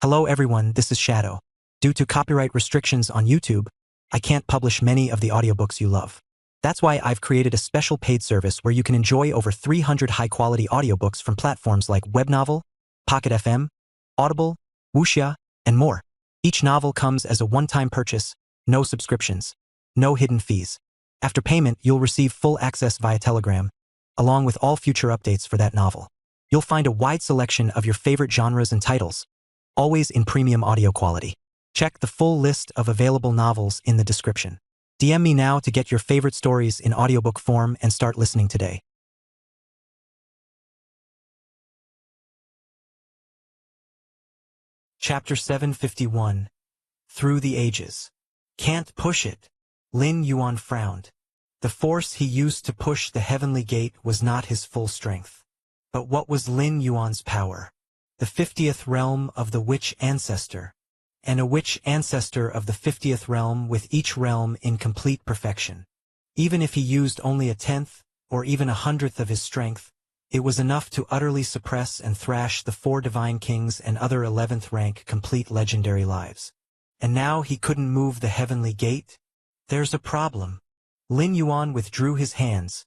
Hello everyone, this is Shadow. Due to copyright restrictions on YouTube, I can't publish many of the audiobooks you love. That's why I've created a special paid service where you can enjoy over 300 high-quality audiobooks from platforms like Webnovel, Pocket FM, Audible, Wuxia, and more. Each novel comes as a one-time purchase, no subscriptions, no hidden fees. After payment, you'll receive full access via Telegram, along with all future updates for that novel. You'll find a wide selection of your favorite genres and titles, always in premium audio quality. Check the full list of available novels in the description. DM me now to get your favorite stories in audiobook form and start listening today. Chapter 751. Through the Ages. Can't push it. Lin Yuan frowned. The force he used to push the heavenly gate was not his full strength. But what was Lin Yuan's power? The 50th realm of the witch ancestor, and a witch ancestor of the 50th realm, with each realm in complete perfection. Even if he used only a 10th, or even a 100th of his strength, it was enough to utterly suppress and thrash the 4 divine kings and other 11th rank complete legendary lives. And now he couldn't move the heavenly gate? There's a problem. Lin Yuan withdrew his hands,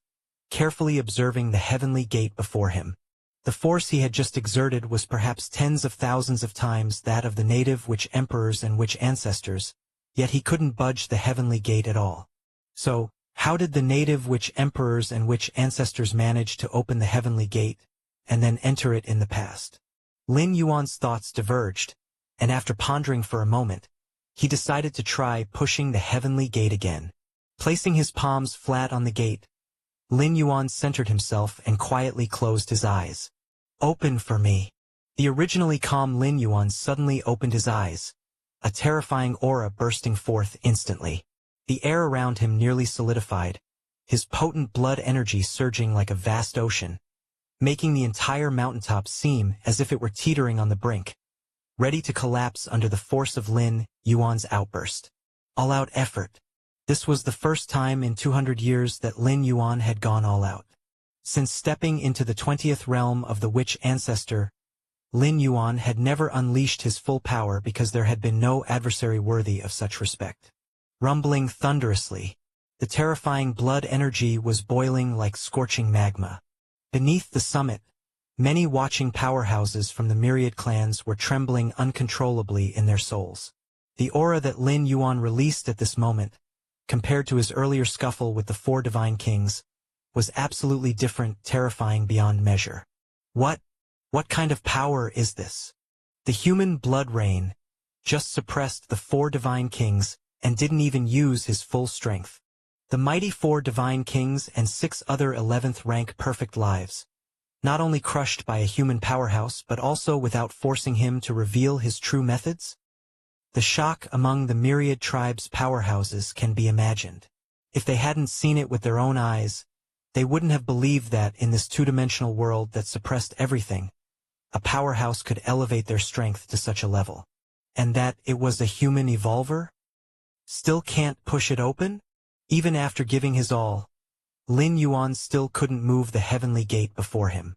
carefully observing the heavenly gate before him. The force he had just exerted was perhaps tens of thousands of times that of the native witch emperors and witch ancestors, yet he couldn't budge the heavenly gate at all. So, how did the native witch emperors and witch ancestors manage to open the heavenly gate, and then enter it in the past? Lin Yuan's thoughts diverged, and after pondering for a moment, he decided to try pushing the heavenly gate again. Placing his palms flat on the gate, Lin Yuan centered himself and quietly closed his eyes. Open for me. The originally calm Lin Yuan suddenly opened his eyes, a terrifying aura bursting forth instantly. The air around him nearly solidified, his potent blood energy surging like a vast ocean, making the entire mountaintop seem as if it were teetering on the brink, ready to collapse under the force of Lin Yuan's outburst. All-out effort. This was the first time in 200 years that Lin Yuan had gone all out. Since stepping into the 20th realm of the witch ancestor, Lin Yuan had never unleashed his full power because there had been no adversary worthy of such respect. Rumbling thunderously, the terrifying blood energy was boiling like scorching magma. Beneath the summit, many watching powerhouses from the myriad clans were trembling uncontrollably in their souls. The aura that Lin Yuan released at this moment, compared to his earlier scuffle with the 4 divine kings, was absolutely different, terrifying beyond measure. What kind of power is this? The human blood rain just suppressed the 4 divine kings and didn't even use his full strength. The mighty 4 divine kings and 6 other 11th rank perfect lives, not only crushed by a human powerhouse but also without forcing him to reveal his true methods? The shock among the myriad tribes' powerhouses can be imagined. If they hadn't seen it with their own eyes, they wouldn't have believed that in this 2-dimensional world that suppressed everything, a powerhouse could elevate their strength to such a level. And that it was a human evolver? Still can't push it open? Even after giving his all, Lin Yuan still couldn't move the heavenly gate before him.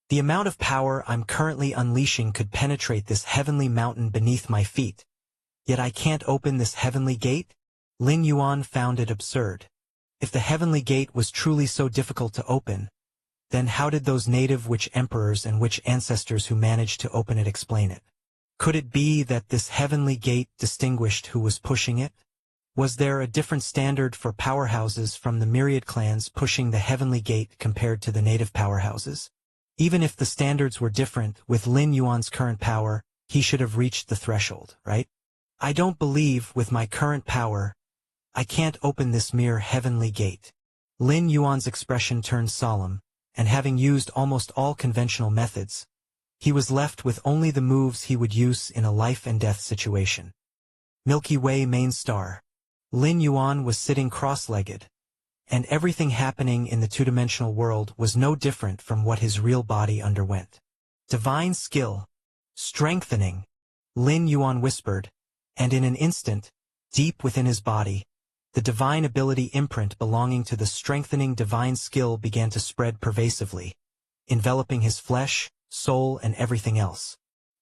The amount of power I'm currently unleashing could penetrate this heavenly mountain beneath my feet. Yet I can't open this heavenly gate? Lin Yuan found it absurd. If the heavenly gate was truly so difficult to open, then how did those native witch emperors and witch ancestors who managed to open it explain it? Could it be that this heavenly gate distinguished who was pushing it? Was there a different standard for powerhouses from the myriad clans pushing the heavenly gate compared to the native powerhouses? Even if the standards were different, with Lin Yuan's current power, he should have reached the threshold, right? I don't believe, with my current power, I can't open this mere heavenly gate. Lin Yuan's expression turned solemn, and having used almost all conventional methods, he was left with only the moves he would use in a life-and-death situation. Milky Way main star. Lin Yuan was sitting cross-legged, and everything happening in the 2-dimensional world was no different from what his real body underwent. Divine skill. Strengthening. Lin Yuan whispered, and in an instant, deep within his body, the divine ability imprint belonging to the strengthening divine skill began to spread pervasively, enveloping his flesh, soul, and everything else.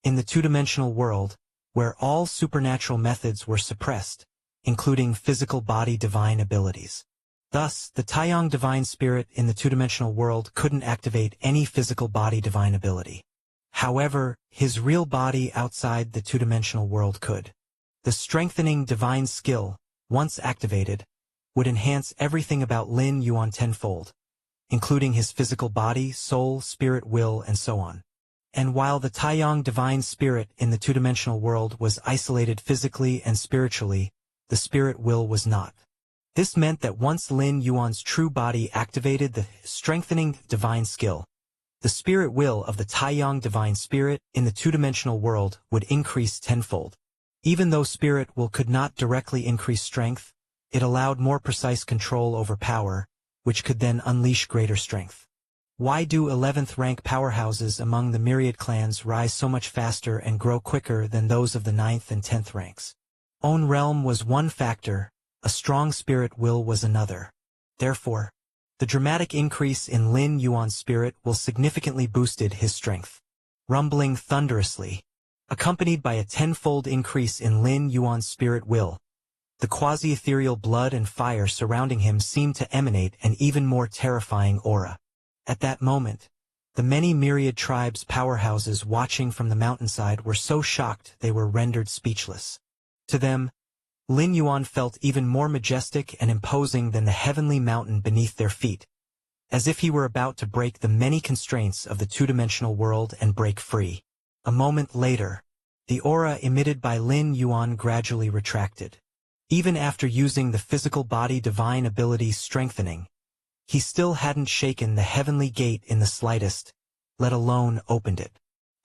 In the 2-dimensional world, where all supernatural methods were suppressed, including physical body divine abilities. Thus, the Taiyang divine spirit in the two-dimensional world couldn't activate any physical body divine ability. However, his real body outside the two-dimensional world could. The strengthening divine skill, once activated, would enhance everything about Lin Yuan tenfold, including his physical body, soul, spirit, will, and so on. And while the Taiyang divine spirit in the two-dimensional world was isolated physically and spiritually, the spirit will was not. This meant that once Lin Yuan's true body activated the strengthening divine skill, the spirit will of the Taiyang divine spirit in the two-dimensional world would increase tenfold. Even though spirit will could not directly increase strength, it allowed more precise control over power, which could then unleash greater strength. Why do 11th rank powerhouses among the myriad clans rise so much faster and grow quicker than those of the 9th and 10th ranks? Own realm was one factor, a strong spirit will was another. Therefore, the dramatic increase in Lin Yuan's spirit will significantly boosted his strength. Rumbling thunderously, accompanied by a tenfold increase in Lin Yuan's spirit will, the quasi-ethereal blood and fire surrounding him seemed to emanate an even more terrifying aura. At that moment, the many myriad tribes' powerhouses watching from the mountainside were so shocked they were rendered speechless. To them, Lin Yuan felt even more majestic and imposing than the heavenly mountain beneath their feet, as if he were about to break the many constraints of the two-dimensional world and break free. A moment later, the aura emitted by Lin Yuan gradually retracted. Even after using the physical body divine ability strengthening, he still hadn't shaken the heavenly gate in the slightest, let alone opened it.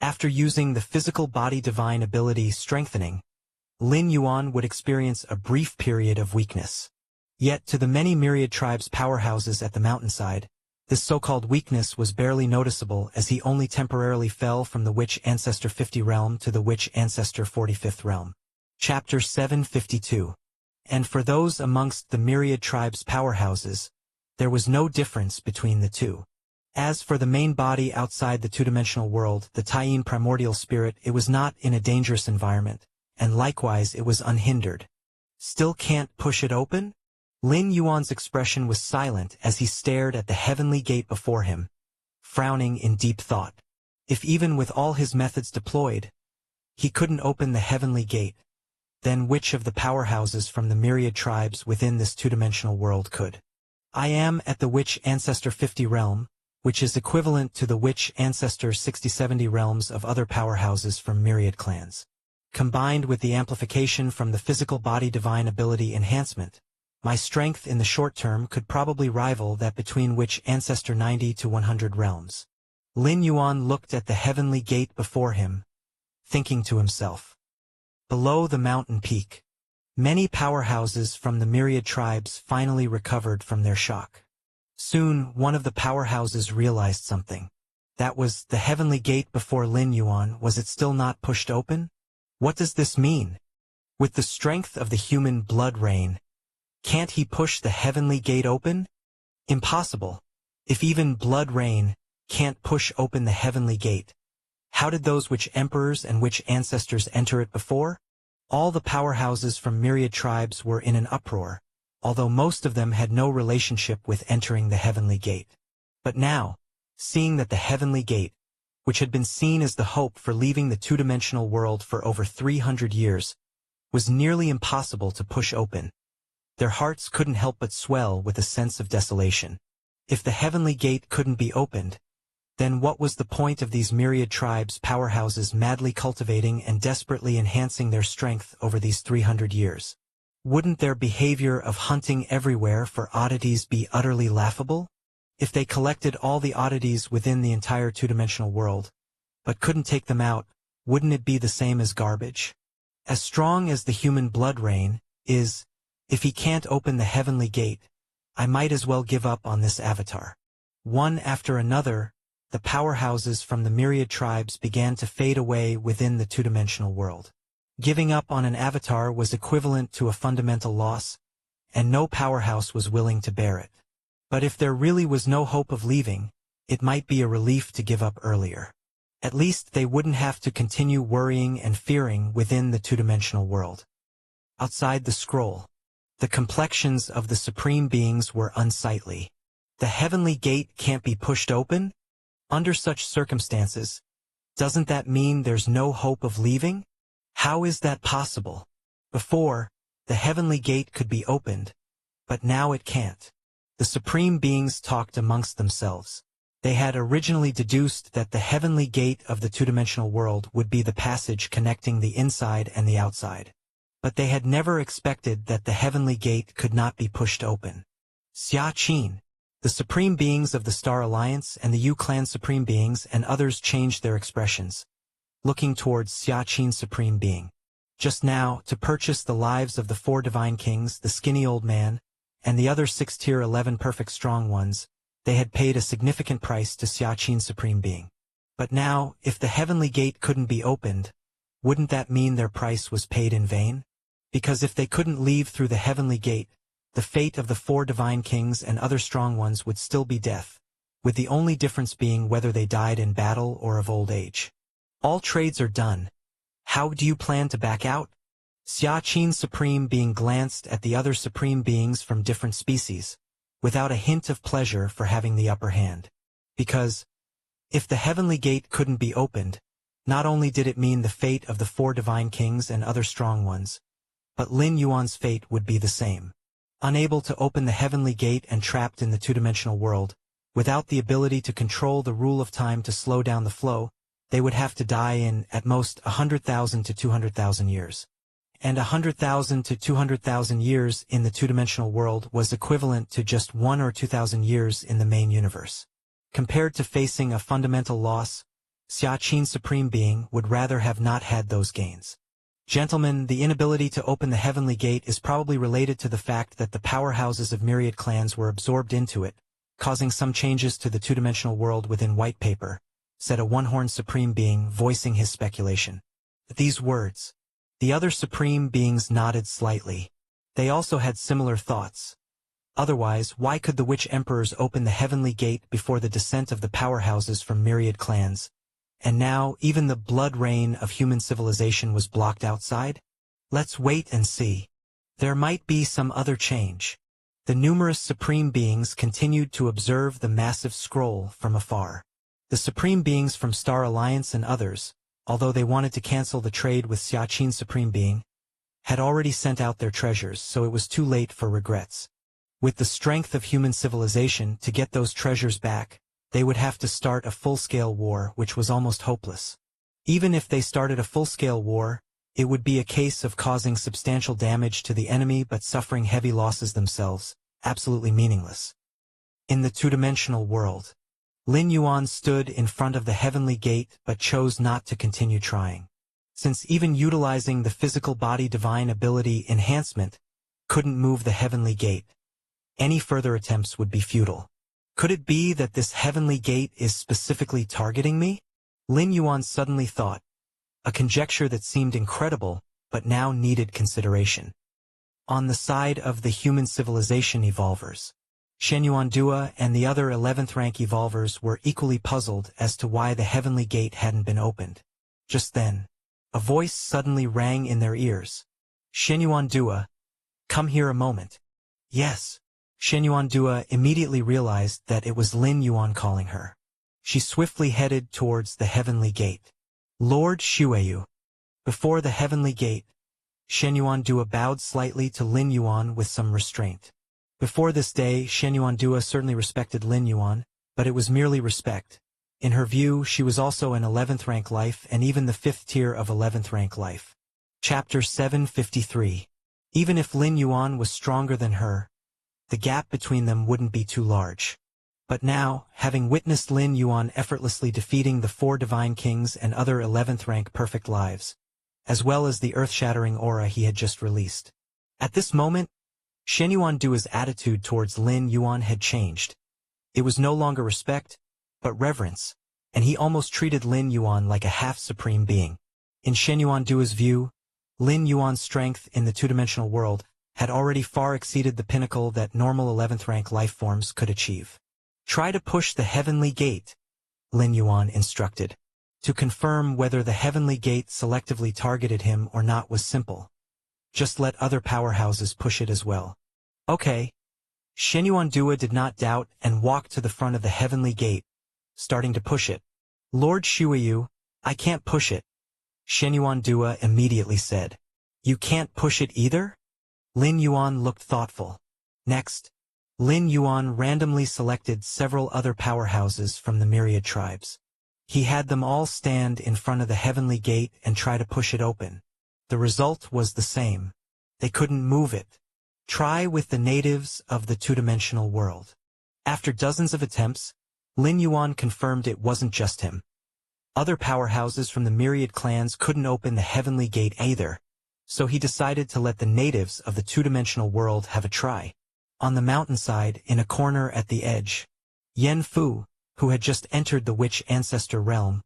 After using the physical body divine ability strengthening, Lin Yuan would experience a brief period of weakness. Yet to the many myriad tribes' powerhouses at the mountainside, this so-called weakness was barely noticeable as he only temporarily fell from the Witch Ancestor 50 realm to the Witch Ancestor 45th realm. Chapter 752. And for those amongst the myriad tribes' powerhouses, there was no difference between the two. As for the main body outside the two-dimensional world, the Taiyin primordial spirit, it was not in a dangerous environment, and likewise it was unhindered. Still can't push it open? Lin Yuan's expression was silent as he stared at the heavenly gate before him, frowning in deep thought. If even with all his methods deployed, he couldn't open the heavenly gate, then which of the powerhouses from the myriad tribes within this two-dimensional world could? I am at the Witch Ancestor 50 realm, which is equivalent to the Witch Ancestor 60-70 realms of other powerhouses from myriad clans. Combined with the amplification from the physical body divine ability enhancement, my strength in the short term could probably rival that between Witch Ancestor 90 to 100 realms. Lin Yuan looked at the heavenly gate before him, thinking to himself. Below the mountain peak, many powerhouses from the myriad tribes finally recovered from their shock. Soon, one of the powerhouses realized something. That was the heavenly gate before Lin Yuan. Was it still not pushed open? What does this mean? With the strength of the human blood rain, can't he push the heavenly gate open? Impossible. If even blood rain can't push open the heavenly gate, how did those witch emperors and witch ancestors enter it before? All the powerhouses from myriad tribes were in an uproar, although most of them had no relationship with entering the heavenly gate. But now, seeing that the heavenly gate, which had been seen as the hope for leaving the two-dimensional world for over 300 years, was nearly impossible to push open, their hearts couldn't help but swell with a sense of desolation. If the heavenly gate couldn't be opened, then what was the point of these myriad tribes' powerhouses madly cultivating and desperately enhancing their strength over these 300 years? Wouldn't their behavior of hunting everywhere for oddities be utterly laughable? If they collected all the oddities within the entire two-dimensional world, but couldn't take them out, wouldn't it be the same as garbage? As strong as the human blood rain is, if he can't open the heavenly gate, I might as well give up on this avatar. One after another, the powerhouses from the myriad tribes began to fade away within the two-dimensional world. Giving up on an avatar was equivalent to a fundamental loss, and no powerhouse was willing to bear it. But if there really was no hope of leaving, it might be a relief to give up earlier. At least they wouldn't have to continue worrying and fearing within the two-dimensional world. Outside the scroll, the complexions of the supreme beings were unsightly. The heavenly gate can't be pushed open? Under such circumstances, doesn't that mean there's no hope of leaving? How is that possible? Before, the heavenly gate could be opened, but now it can't. The supreme beings talked amongst themselves. They had originally deduced that the heavenly gate of the two-dimensional world would be the passage connecting the inside and the outside. But they had never expected that the heavenly gate could not be pushed open. Xia Qin, the supreme beings of the Star Alliance and the Yu Clan supreme beings and others changed their expressions, looking towards Xia Qin's supreme being. Just now, to purchase the lives of the 4 divine kings, the skinny old man, and the other 6-tier 11 perfect strong ones, they had paid a significant price to Xia Qin's supreme being. But now, if the heavenly gate couldn't be opened, wouldn't that mean their price was paid in vain? Because if they couldn't leave through the heavenly gate, the fate of the 4 divine kings and other strong ones would still be death, with the only difference being whether they died in battle or of old age. All trades are done. How do you plan to back out? Xia Qin's supreme being glanced at the other supreme beings from different species, without a hint of pleasure for having the upper hand. Because, if the heavenly gate couldn't be opened, not only did it mean the fate of the 4 divine kings and other strong ones, but Lin Yuan's fate would be the same. Unable to open the heavenly gate and trapped in the two-dimensional world, without the ability to control the rule of time to slow down the flow, they would have to die in, at most, 100,000 to 200,000 years. And 100,000 to 200,000 years in the two-dimensional world was equivalent to just 1 or 2,000 years in the main universe. Compared to facing a fundamental loss, Xia Qin's supreme being would rather have not had those gains. Gentlemen, the inability to open the heavenly gate is probably related to the fact that the powerhouses of myriad clans were absorbed into it, causing some changes to the two-dimensional world within white paper, said a one-horned supreme being, voicing his speculation. At these words, the other supreme beings nodded slightly. They also had similar thoughts. Otherwise, why could the witch emperors open the heavenly gate before the descent of the powerhouses from myriad clans? And now, even the blood rain of human civilization was blocked outside? Let's wait and see. There might be some other change. The numerous supreme beings continued to observe the massive scroll from afar. The supreme beings from Star Alliance and others, although they wanted to cancel the trade with Xia Qin's supreme being, had already sent out their treasures, so it was too late for regrets. With the strength of human civilization to get those treasures back, they would have to start a full-scale war, which was almost hopeless. Even if they started a full-scale war, it would be a case of causing substantial damage to the enemy but suffering heavy losses themselves, absolutely meaningless. In the two-dimensional world, Lin Yuan stood in front of the heavenly gate but chose not to continue trying. Since even utilizing the physical body divine ability enhancement couldn't move the heavenly gate, any further attempts would be futile. Could it be that this heavenly gate is specifically targeting me? Lin Yuan suddenly thought, a conjecture that seemed incredible, but now needed consideration. On the side of the human civilization evolvers, Shen Yuandua and the other 11th rank evolvers were equally puzzled as to why the heavenly gate hadn't been opened. Just then, a voice suddenly rang in their ears. Shen Yuandua, come here a moment. Yes. Shen Yuandua immediately realized that it was Lin Yuan calling her. She swiftly headed towards the heavenly gate. Lord Xueyu. Before the heavenly gate, Shen Yuandua bowed slightly to Lin Yuan with some restraint. Before this day, Shen Yuandua certainly respected Lin Yuan, but it was merely respect. In her view, she was also an 11th rank life and even the 5th tier of 11th rank life. Chapter 753. Even if Lin Yuan was stronger than her, the gap between them wouldn't be too large. But now, having witnessed Lin Yuan effortlessly defeating the 4 divine kings and other 11th rank perfect lives, as well as the earth-shattering aura he had just released, at this moment, Shen Yuandua's attitude towards Lin Yuan had changed. It was no longer respect, but reverence, and he almost treated Lin Yuan like a half-supreme being. In Shen Yuandua's view, Lin Yuan's strength in the two-dimensional world had already far exceeded the pinnacle that normal 11th rank life forms could achieve. Try to push the heavenly gate, Lin Yuan instructed. To confirm whether the heavenly gate selectively targeted him or not was simple. Just let other powerhouses push it as well. Okay. Shenyuan Dua did not doubt and walked to the front of the heavenly gate, starting to push it. Lord Shuiyu, I can't push it. Shenyuan Dua immediately said. You can't push it either? Lin Yuan looked thoughtful. Next, Lin Yuan randomly selected several other powerhouses from the myriad tribes. He had them all stand in front of the heavenly gate and try to push it open. The result was the same. They couldn't move it. Try with the natives of the two-dimensional world. After dozens of attempts, Lin Yuan confirmed it wasn't just him. Other powerhouses from the myriad clans couldn't open the heavenly gate either, so he decided to let the natives of the two-dimensional world have a try. On the mountainside, in a corner at the edge, Yen Fu, who had just entered the witch ancestor realm,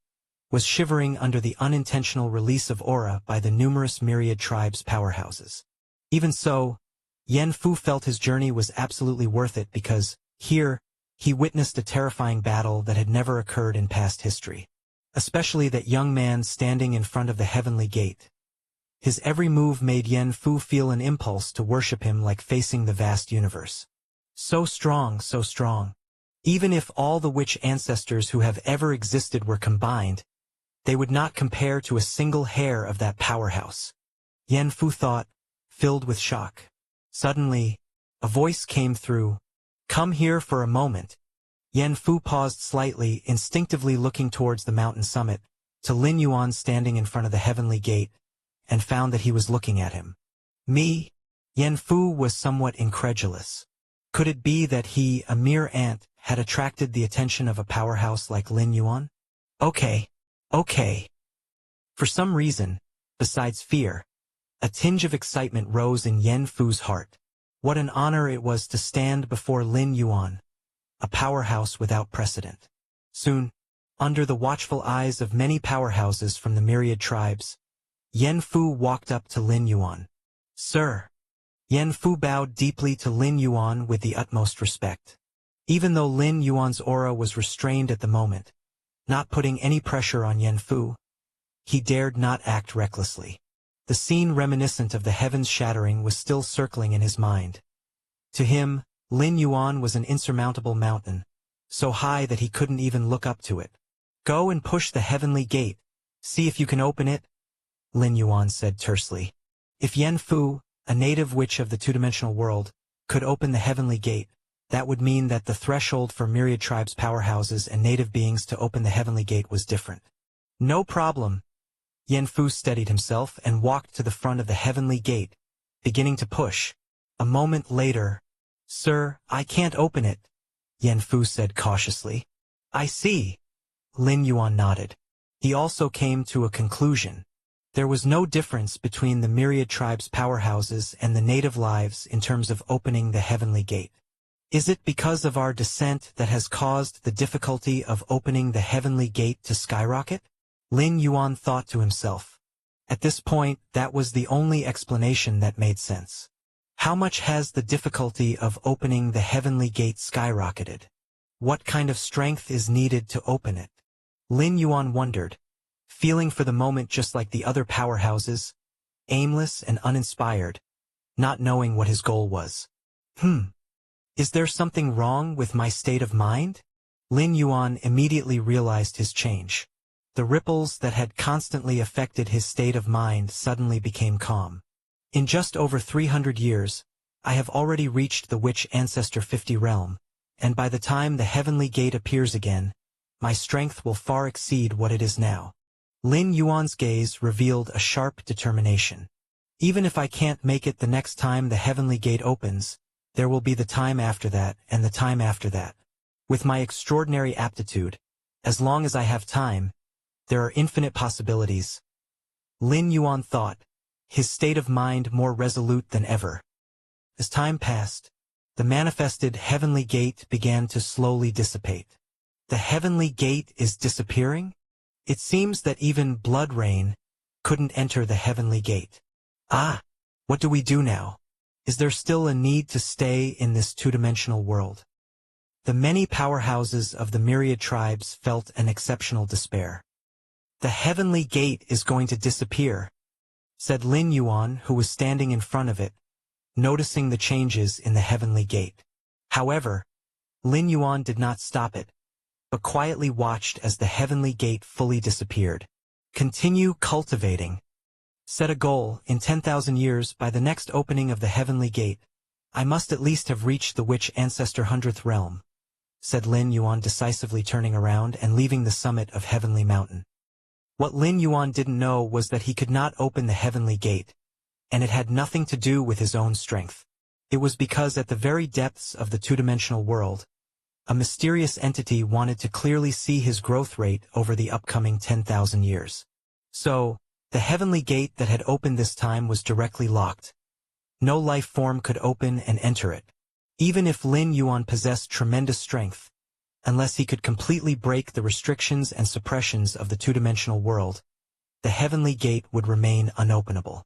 was shivering under the unintentional release of aura by the numerous myriad tribes' powerhouses. Even so, Yen Fu felt his journey was absolutely worth it because, here, he witnessed a terrifying battle that had never occurred in past history. Especially that young man standing in front of the heavenly gate. His every move made Yen Fu feel an impulse to worship him like facing the vast universe. So strong, so strong. Even if all the witch ancestors who have ever existed were combined, they would not compare to a single hair of that powerhouse. Yen Fu thought, filled with shock. Suddenly, a voice came through. Come here for a moment. Yen Fu paused slightly, instinctively looking towards the mountain summit, to Lin Yuan standing in front of the heavenly gate, and found that he was looking at him. Me? Yen Fu was somewhat incredulous. Could it be that he, a mere ant, had attracted the attention of a powerhouse like Lin Yuan? Okay. For some reason, besides fear, a tinge of excitement rose in Yen Fu's heart. What an honor it was to stand before Lin Yuan, a powerhouse without precedent. Soon, under the watchful eyes of many powerhouses from the myriad tribes, Yen Fu walked up to Lin Yuan. Sir. Yen Fu bowed deeply to Lin Yuan with the utmost respect. Even though Lin Yuan's aura was restrained at the moment, not putting any pressure on Yen Fu, he dared not act recklessly. The scene reminiscent of the heavens shattering was still circling in his mind. To him, Lin Yuan was an insurmountable mountain, so high that he couldn't even look up to it. Go and push the heavenly gate. See if you can open it, Lin Yuan said tersely. If Yen Fu, a native witch of the two-dimensional world, could open the heavenly gate, that would mean that the threshold for myriad tribes' powerhouses and native beings to open the heavenly gate was different. No problem. Yen Fu steadied himself and walked to the front of the heavenly gate, beginning to push. A moment later, Sir, I can't open it, Yen Fu said cautiously. I see. Lin Yuan nodded. He also came to a conclusion. There was no difference between the myriad tribes' powerhouses and the native lives in terms of opening the heavenly gate. Is it because of our descent that has caused the difficulty of opening the heavenly gate to skyrocket? Lin Yuan thought to himself. At this point, that was the only explanation that made sense. How much has the difficulty of opening the heavenly gate skyrocketed? What kind of strength is needed to open it? Lin Yuan wondered, feeling for the moment just like the other powerhouses, aimless and uninspired, not knowing what his goal was. Is there something wrong with my state of mind? Lin Yuan immediately realized his change. The ripples that had constantly affected his state of mind suddenly became calm. In just over 300 years, I have already reached the witch ancestor 50 realm, and by the time the heavenly gate appears again, my strength will far exceed what it is now. Lin Yuan's gaze revealed a sharp determination. Even if I can't make it the next time the heavenly gate opens, there will be the time after that and the time after that. With my extraordinary aptitude, as long as I have time, there are infinite possibilities. Lin Yuan thought, his state of mind more resolute than ever. As time passed, the manifested heavenly gate began to slowly dissipate. The heavenly gate is disappearing? It seems that even blood rain couldn't enter the heavenly gate. What do we do now? Is there still a need to stay in this two-dimensional world? The many powerhouses of the myriad tribes felt an exceptional despair. "The heavenly gate is going to disappear," said Lin Yuan, who was standing in front of it, noticing the changes in the heavenly gate. However, Lin Yuan did not stop it, but quietly watched as the heavenly gate fully disappeared. "Continue cultivating. Set a goal. In 10,000 years, by the next opening of the heavenly gate, I must at least have reached the witch ancestor 100th realm," said Lin Yuan, decisively turning around and leaving the summit of Heavenly Mountain. What Lin Yuan didn't know was that he could not open the heavenly gate, and it had nothing to do with his own strength. It was because at the very depths of the two-dimensional world, a mysterious entity wanted to clearly see his growth rate over the upcoming 10,000 years. So, the heavenly gate that had opened this time was directly locked. No life form could open and enter it. Even if Lin Yuan possessed tremendous strength, unless he could completely break the restrictions and suppressions of the two-dimensional world, the heavenly gate would remain unopenable.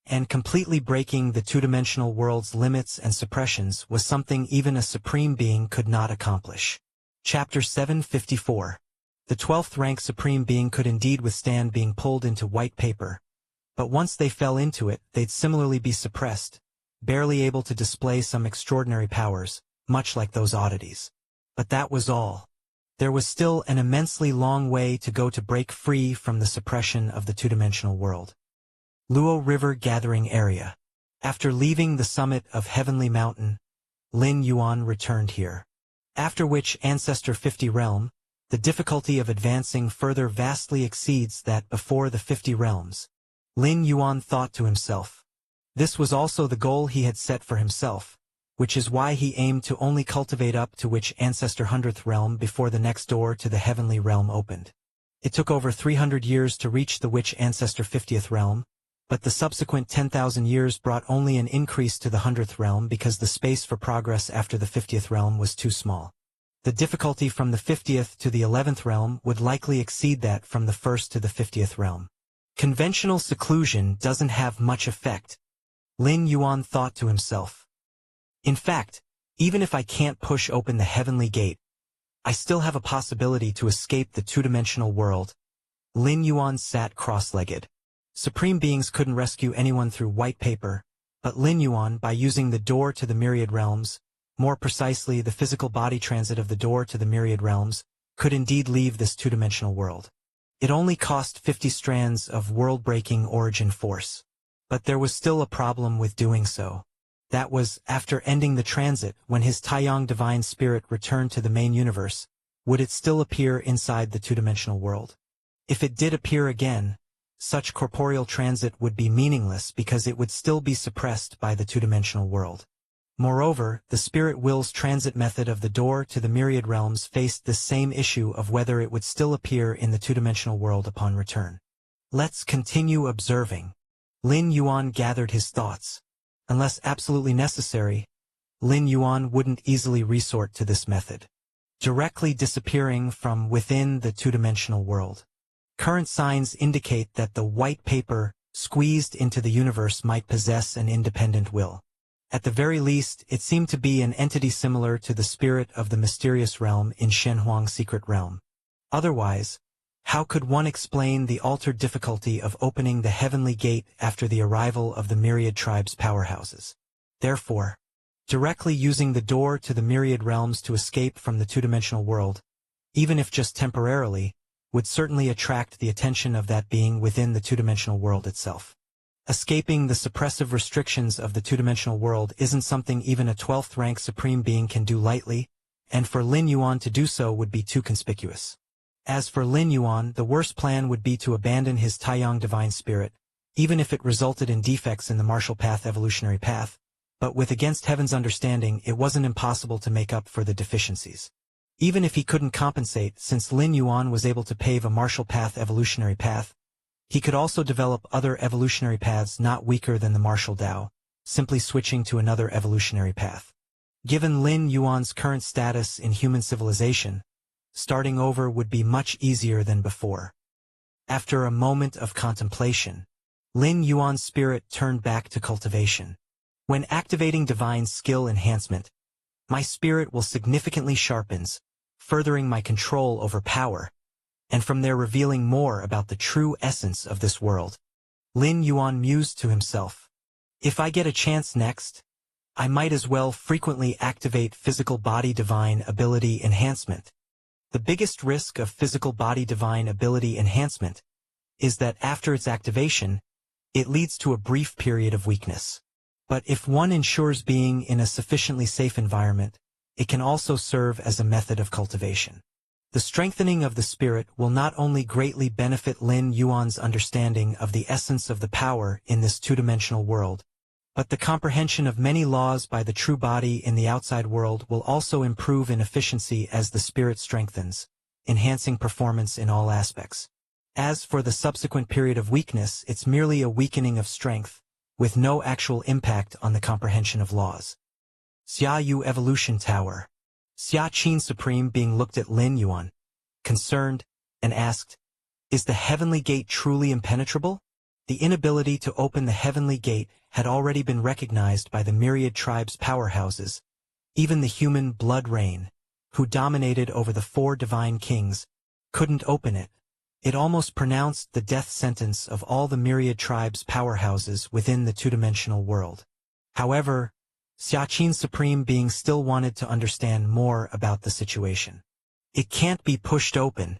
And completely breaking the two-dimensional world's limits and suppressions was something even a supreme being could not accomplish. Chapter 754. The 12th rank supreme being could indeed withstand being pulled into white paper, but once they fell into it, they'd similarly be suppressed, barely able to display some extraordinary powers, much like those oddities. But that was all. There was still an immensely long way to go to break free from the suppression of the two-dimensional world. Luo River Gathering Area. After leaving the summit of Heavenly Mountain, Lin Yuan returned here. After which Ancestor 50 realm, the difficulty of advancing further vastly exceeds that before the 50 realms. Lin Yuan thought to himself. This was also the goal he had set for himself, which is why he aimed to only cultivate up to which Ancestor 100th realm before the next door to the heavenly realm opened. It took over 300 years to reach the witch Ancestor 50th realm, but the subsequent 10,000 years brought only an increase to the 100th realm because the space for progress after the 50th realm was too small. The difficulty from the 50th to the 11th realm would likely exceed that from the 1st to the 50th realm. Conventional seclusion doesn't have much effect, Lin Yuan thought to himself. In fact, even if I can't push open the heavenly gate, I still have a possibility to escape the two-dimensional world. Lin Yuan sat cross-legged. Supreme beings couldn't rescue anyone through white paper, but Lin Yuan, by using the door to the myriad realms, more precisely the physical body transit of the door to the myriad realms, could indeed leave this two-dimensional world. It only cost 50 strands of world-breaking origin force. But there was still a problem with doing so. That was, after ending the transit, when his Taiyang divine spirit returned to the main universe, would it still appear inside the two-dimensional world? If it did appear again, such corporeal transit would be meaningless because it would still be suppressed by the two-dimensional world. Moreover, the spirit will's transit method of the door to the myriad realms faced this same issue of whether it would still appear in the two-dimensional world upon return. Let's continue observing. Lin Yuan gathered his thoughts. Unless absolutely necessary, Lin Yuan wouldn't easily resort to this method. Directly disappearing from within the two-dimensional world. Current signs indicate that the white paper squeezed into the universe might possess an independent will. At the very least, it seemed to be an entity similar to the spirit of the mysterious realm in Shenhuang's secret realm. Otherwise, how could one explain the altered difficulty of opening the heavenly gate after the arrival of the myriad tribes' powerhouses? Therefore, directly using the door to the myriad realms to escape from the two-dimensional world, even if just temporarily, would certainly attract the attention of that being within the two-dimensional world itself. Escaping the suppressive restrictions of the two-dimensional world isn't something even a 12th rank supreme being can do lightly, and for Lin Yuan to do so would be too conspicuous. As for Lin Yuan, the worst plan would be to abandon his Taiyang divine spirit, even if it resulted in defects in the martial path evolutionary path, but with against heaven's understanding it wasn't impossible to make up for the deficiencies. Even if he couldn't compensate, since Lin Yuan was able to pave a martial path evolutionary path, he could also develop other evolutionary paths not weaker than the martial Tao, simply switching to another evolutionary path. Given Lin Yuan's current status in human civilization, starting over would be much easier than before. After a moment of contemplation, Lin Yuan's spirit turned back to cultivation. When activating divine skill enhancement, my spirit will significantly sharpens, furthering my control over power, and from there revealing more about the true essence of this world. Lin Yuan mused to himself. If I get a chance next, I might as well frequently activate physical body divine ability enhancement. The biggest risk of physical body divine ability enhancement is that after its activation, it leads to a brief period of weakness. But if one ensures being in a sufficiently safe environment, it can also serve as a method of cultivation. The strengthening of the spirit will not only greatly benefit Lin Yuan's understanding of the essence of the power in this two-dimensional world, but the comprehension of many laws by the true body in the outside world will also improve in efficiency as the spirit strengthens, enhancing performance in all aspects. As for the subsequent period of weakness, it's merely a weakening of strength, with no actual impact on the comprehension of laws. Xia Yu Evolution Tower. Xia Qin Supreme Being looked at Lin Yuan, concerned, and asked, "Is the heavenly gate truly impenetrable?" The inability to open the heavenly gate had already been recognized by the myriad tribes' powerhouses, even the human blood rain, who dominated over the 4 divine kings, couldn't open it. It almost pronounced the death sentence of all the myriad tribes' powerhouses within the two-dimensional world. However, Xia Qin Supreme Being still wanted to understand more about the situation. "It can't be pushed open,"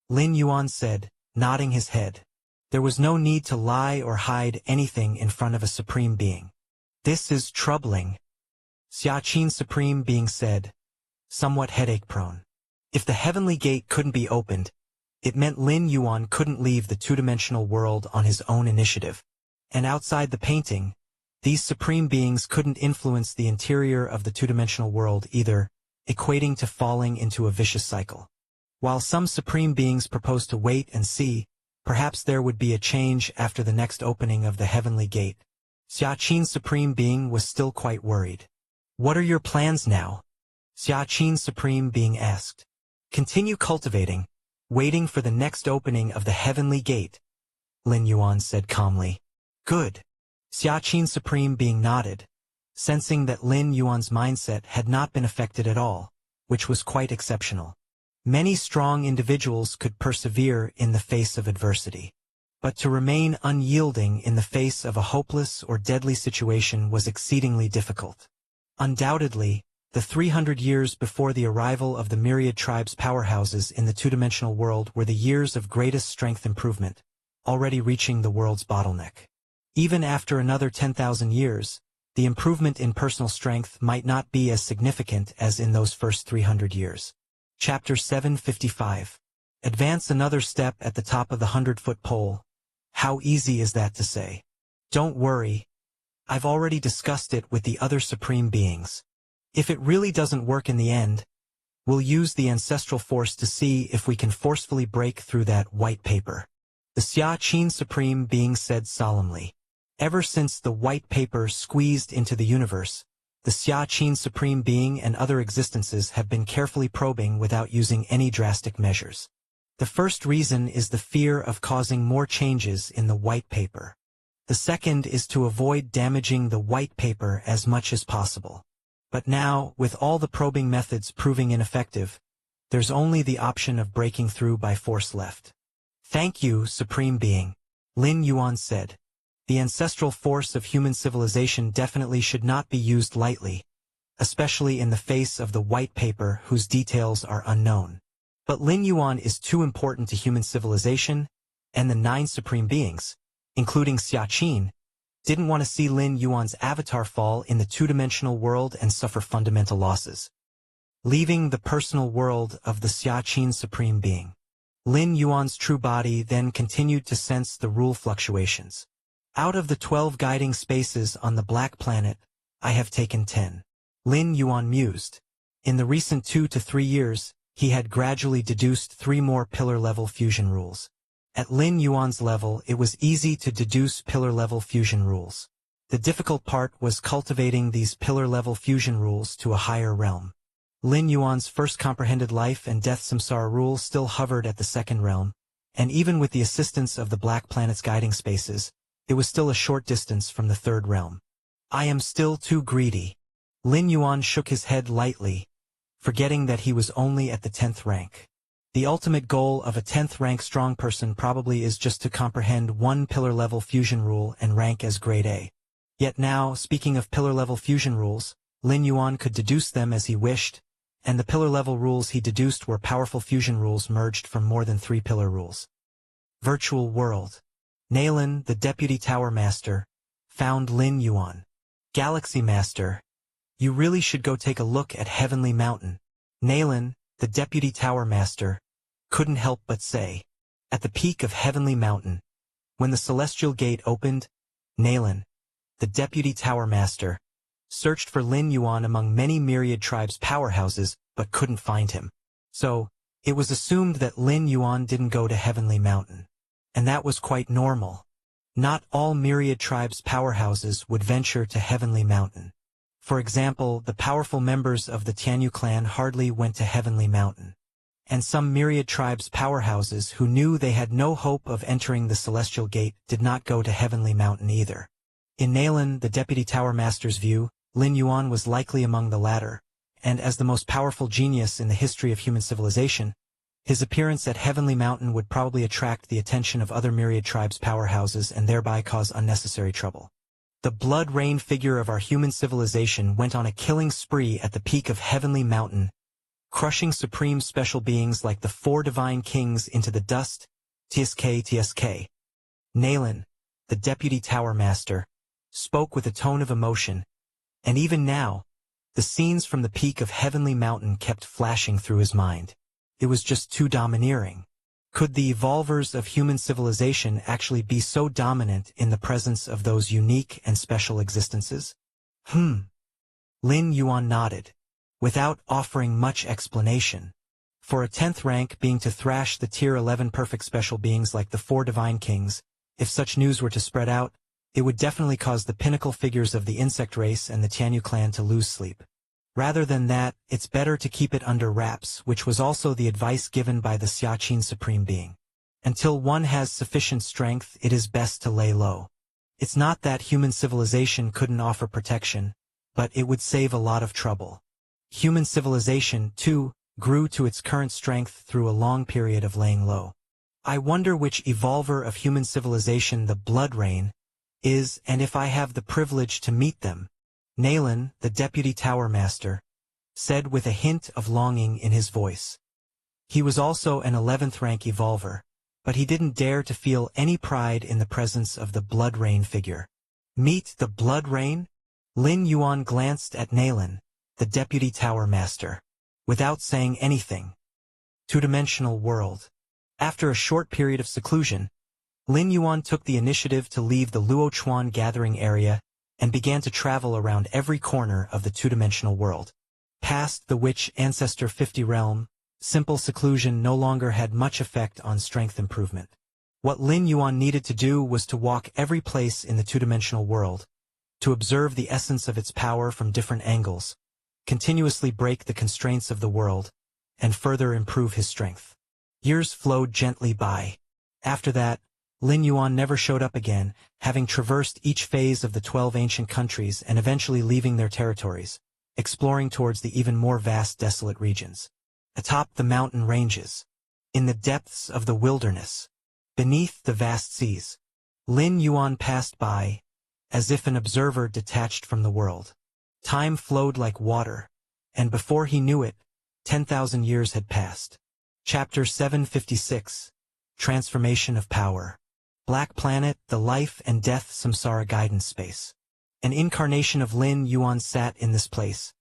Lin Yuan said, nodding his head. There was no need to lie or hide anything in front of a Supreme Being. "This is troubling," Xia Qin Supreme Being said, somewhat headache-prone. If the heavenly gate couldn't be opened, it meant Lin Yuan couldn't leave the two-dimensional world on his own initiative. And outside the painting, these Supreme Beings couldn't influence the interior of the two-dimensional world either, equating to falling into a vicious cycle. While some Supreme Beings proposed to wait and see, perhaps there would be a change after the next opening of the heavenly gate, Xia Qin Supreme Being was still quite worried. "What are your plans now?" Xia Qin Supreme Being asked. "Continue cultivating, waiting for the next opening of the heavenly gate," Lin Yuan said calmly. "Good." Xia Qin Supreme Being nodded, sensing that Lin Yuan's mindset had not been affected at all, which was quite exceptional. Many strong individuals could persevere in the face of adversity. But to remain unyielding in the face of a hopeless or deadly situation was exceedingly difficult. Undoubtedly, the 300 years before the arrival of the myriad tribes' powerhouses in the two-dimensional world were the years of greatest strength improvement, already reaching the world's bottleneck. Even after another 10,000 years, the improvement in personal strength might not be as significant as in those first 300 years. Chapter 755. Advance another step at the top of the 100-foot pole. How easy is that to say? Don't worry. I've already discussed it with the other Supreme Beings. If it really doesn't work in the end, we'll use the ancestral force to see if we can forcefully break through that white paper. The Xia Qin Supreme Being said solemnly. Ever since the white paper squeezed into the universe, the Xia Qin Supreme Being and other existences have been carefully probing without using any drastic measures. The first reason is the fear of causing more changes in the white paper. The second is to avoid damaging the white paper as much as possible. But now, with all the probing methods proving ineffective, there's only the option of breaking through by force left. "Thank you, Supreme Being," Lin Yuan said. The ancestral force of human civilization definitely should not be used lightly, especially in the face of the white paper whose details are unknown. But Lin Yuan is too important to human civilization, and the 9 Supreme Beings, including Xia Qin, didn't want to see Lin Yuan's avatar fall in the two-dimensional world and suffer fundamental losses. Leaving the personal world of the Xia Qin Supreme Being, Lin Yuan's true body then continued to sense the rule fluctuations. Out of the 12 guiding spaces on the Black Planet, I have taken 10. Lin Yuan mused. In the recent 2 to 3 years, he had gradually deduced 3 more pillar-level fusion rules. At Lin Yuan's level, it was easy to deduce pillar-level fusion rules. The difficult part was cultivating these pillar-level fusion rules to a higher realm. Lin Yuan's first comprehended life and death samsara rule still hovered at the second realm, and even with the assistance of the Black Planet's guiding spaces, it was still a short distance from the third realm. I am still too greedy. Lin Yuan shook his head lightly, forgetting that he was only at the 10th rank. The ultimate goal of a 10th rank strong person probably is just to comprehend one pillar-level fusion rule and rank as grade A. Yet now, speaking of pillar-level fusion rules, Lin Yuan could deduce them as he wished, and the pillar-level rules he deduced were powerful fusion rules merged from more than 3 pillar rules. Virtual World. Nailin, the Deputy Tower Master, found Lin Yuan. Galaxy Master, you really should go take a look at Heavenly Mountain. Nailin, the Deputy Tower Master, couldn't help but say. At the peak of Heavenly Mountain, when the Celestial Gate opened, Nailin, the Deputy Tower Master, searched for Lin Yuan among many myriad tribes' powerhouses but couldn't find him. So, it was assumed that Lin Yuan didn't go to Heavenly Mountain. And that was quite normal. Not all myriad tribes' powerhouses would venture to Heavenly Mountain. For example, the powerful members of the Tianyu clan hardly went to Heavenly Mountain. And some myriad tribes' powerhouses who knew they had no hope of entering the Celestial Gate did not go to Heavenly Mountain either. In Nailin, the Deputy Tower Master's view, Lin Yuan was likely among the latter, and as the most powerful genius in the history of human civilization, his appearance at Heavenly Mountain would probably attract the attention of other myriad tribes' powerhouses and thereby cause unnecessary trouble. The blood rain figure of our human civilization went on a killing spree at the peak of Heavenly Mountain, crushing supreme special beings like the 4 divine kings into the dust. Tsk. Nailin, the Deputy Tower Master, spoke with a tone of emotion, and even now, the scenes from the peak of Heavenly Mountain kept flashing through his mind. It was just too domineering. Could the evolvers of human civilization actually be so dominant in the presence of those unique and special existences? Lin Yuan nodded, without offering much explanation. For a 10th rank being to thrash the tier 11 perfect special beings like the 4 divine kings, if such news were to spread out, it would definitely cause the pinnacle figures of the insect race and the Tianyu clan to lose sleep. Rather than that, it's better to keep it under wraps, which was also the advice given by the Xiaqin Supreme Being. Until one has sufficient strength, it is best to lay low. It's not that human civilization couldn't offer protection, but it would save a lot of trouble. Human civilization, too, grew to its current strength through a long period of laying low. I wonder which evolver of human civilization the Blood Rain is, and if I have the privilege to meet them. Nailin, the Deputy Tower Master, said with a hint of longing in his voice. He was also an 11th rank evolver, but he didn't dare to feel any pride in the presence of the Blood Rain figure. Meet the Blood Rain? Lin Yuan glanced at Nailin, the Deputy Tower Master, without saying anything. Two-dimensional world. After a short period of seclusion, Lin Yuan took the initiative to leave the Luochuan gathering area and began to travel around every corner of the two-dimensional world. Past the Witch Ancestor 50 realm, simple seclusion no longer had much effect on strength improvement. What Lin Yuan needed to do was to walk every place in the two-dimensional world, to observe the essence of its power from different angles, continuously break the constraints of the world, and further improve his strength. Years flowed gently by. After that, Lin Yuan never showed up again, having traversed each phase of the 12 ancient countries and eventually leaving their territories, exploring towards the even more vast desolate regions. Atop the mountain ranges, in the depths of the wilderness, beneath the vast seas, Lin Yuan passed by, as if an observer detached from the world. Time flowed like water, and before he knew it, 10,000 years had passed. Chapter 756, Transformation of Power. Black Planet, the Life and Death Samsara Guidance Space. An incarnation of Lin Yuan sat in this place,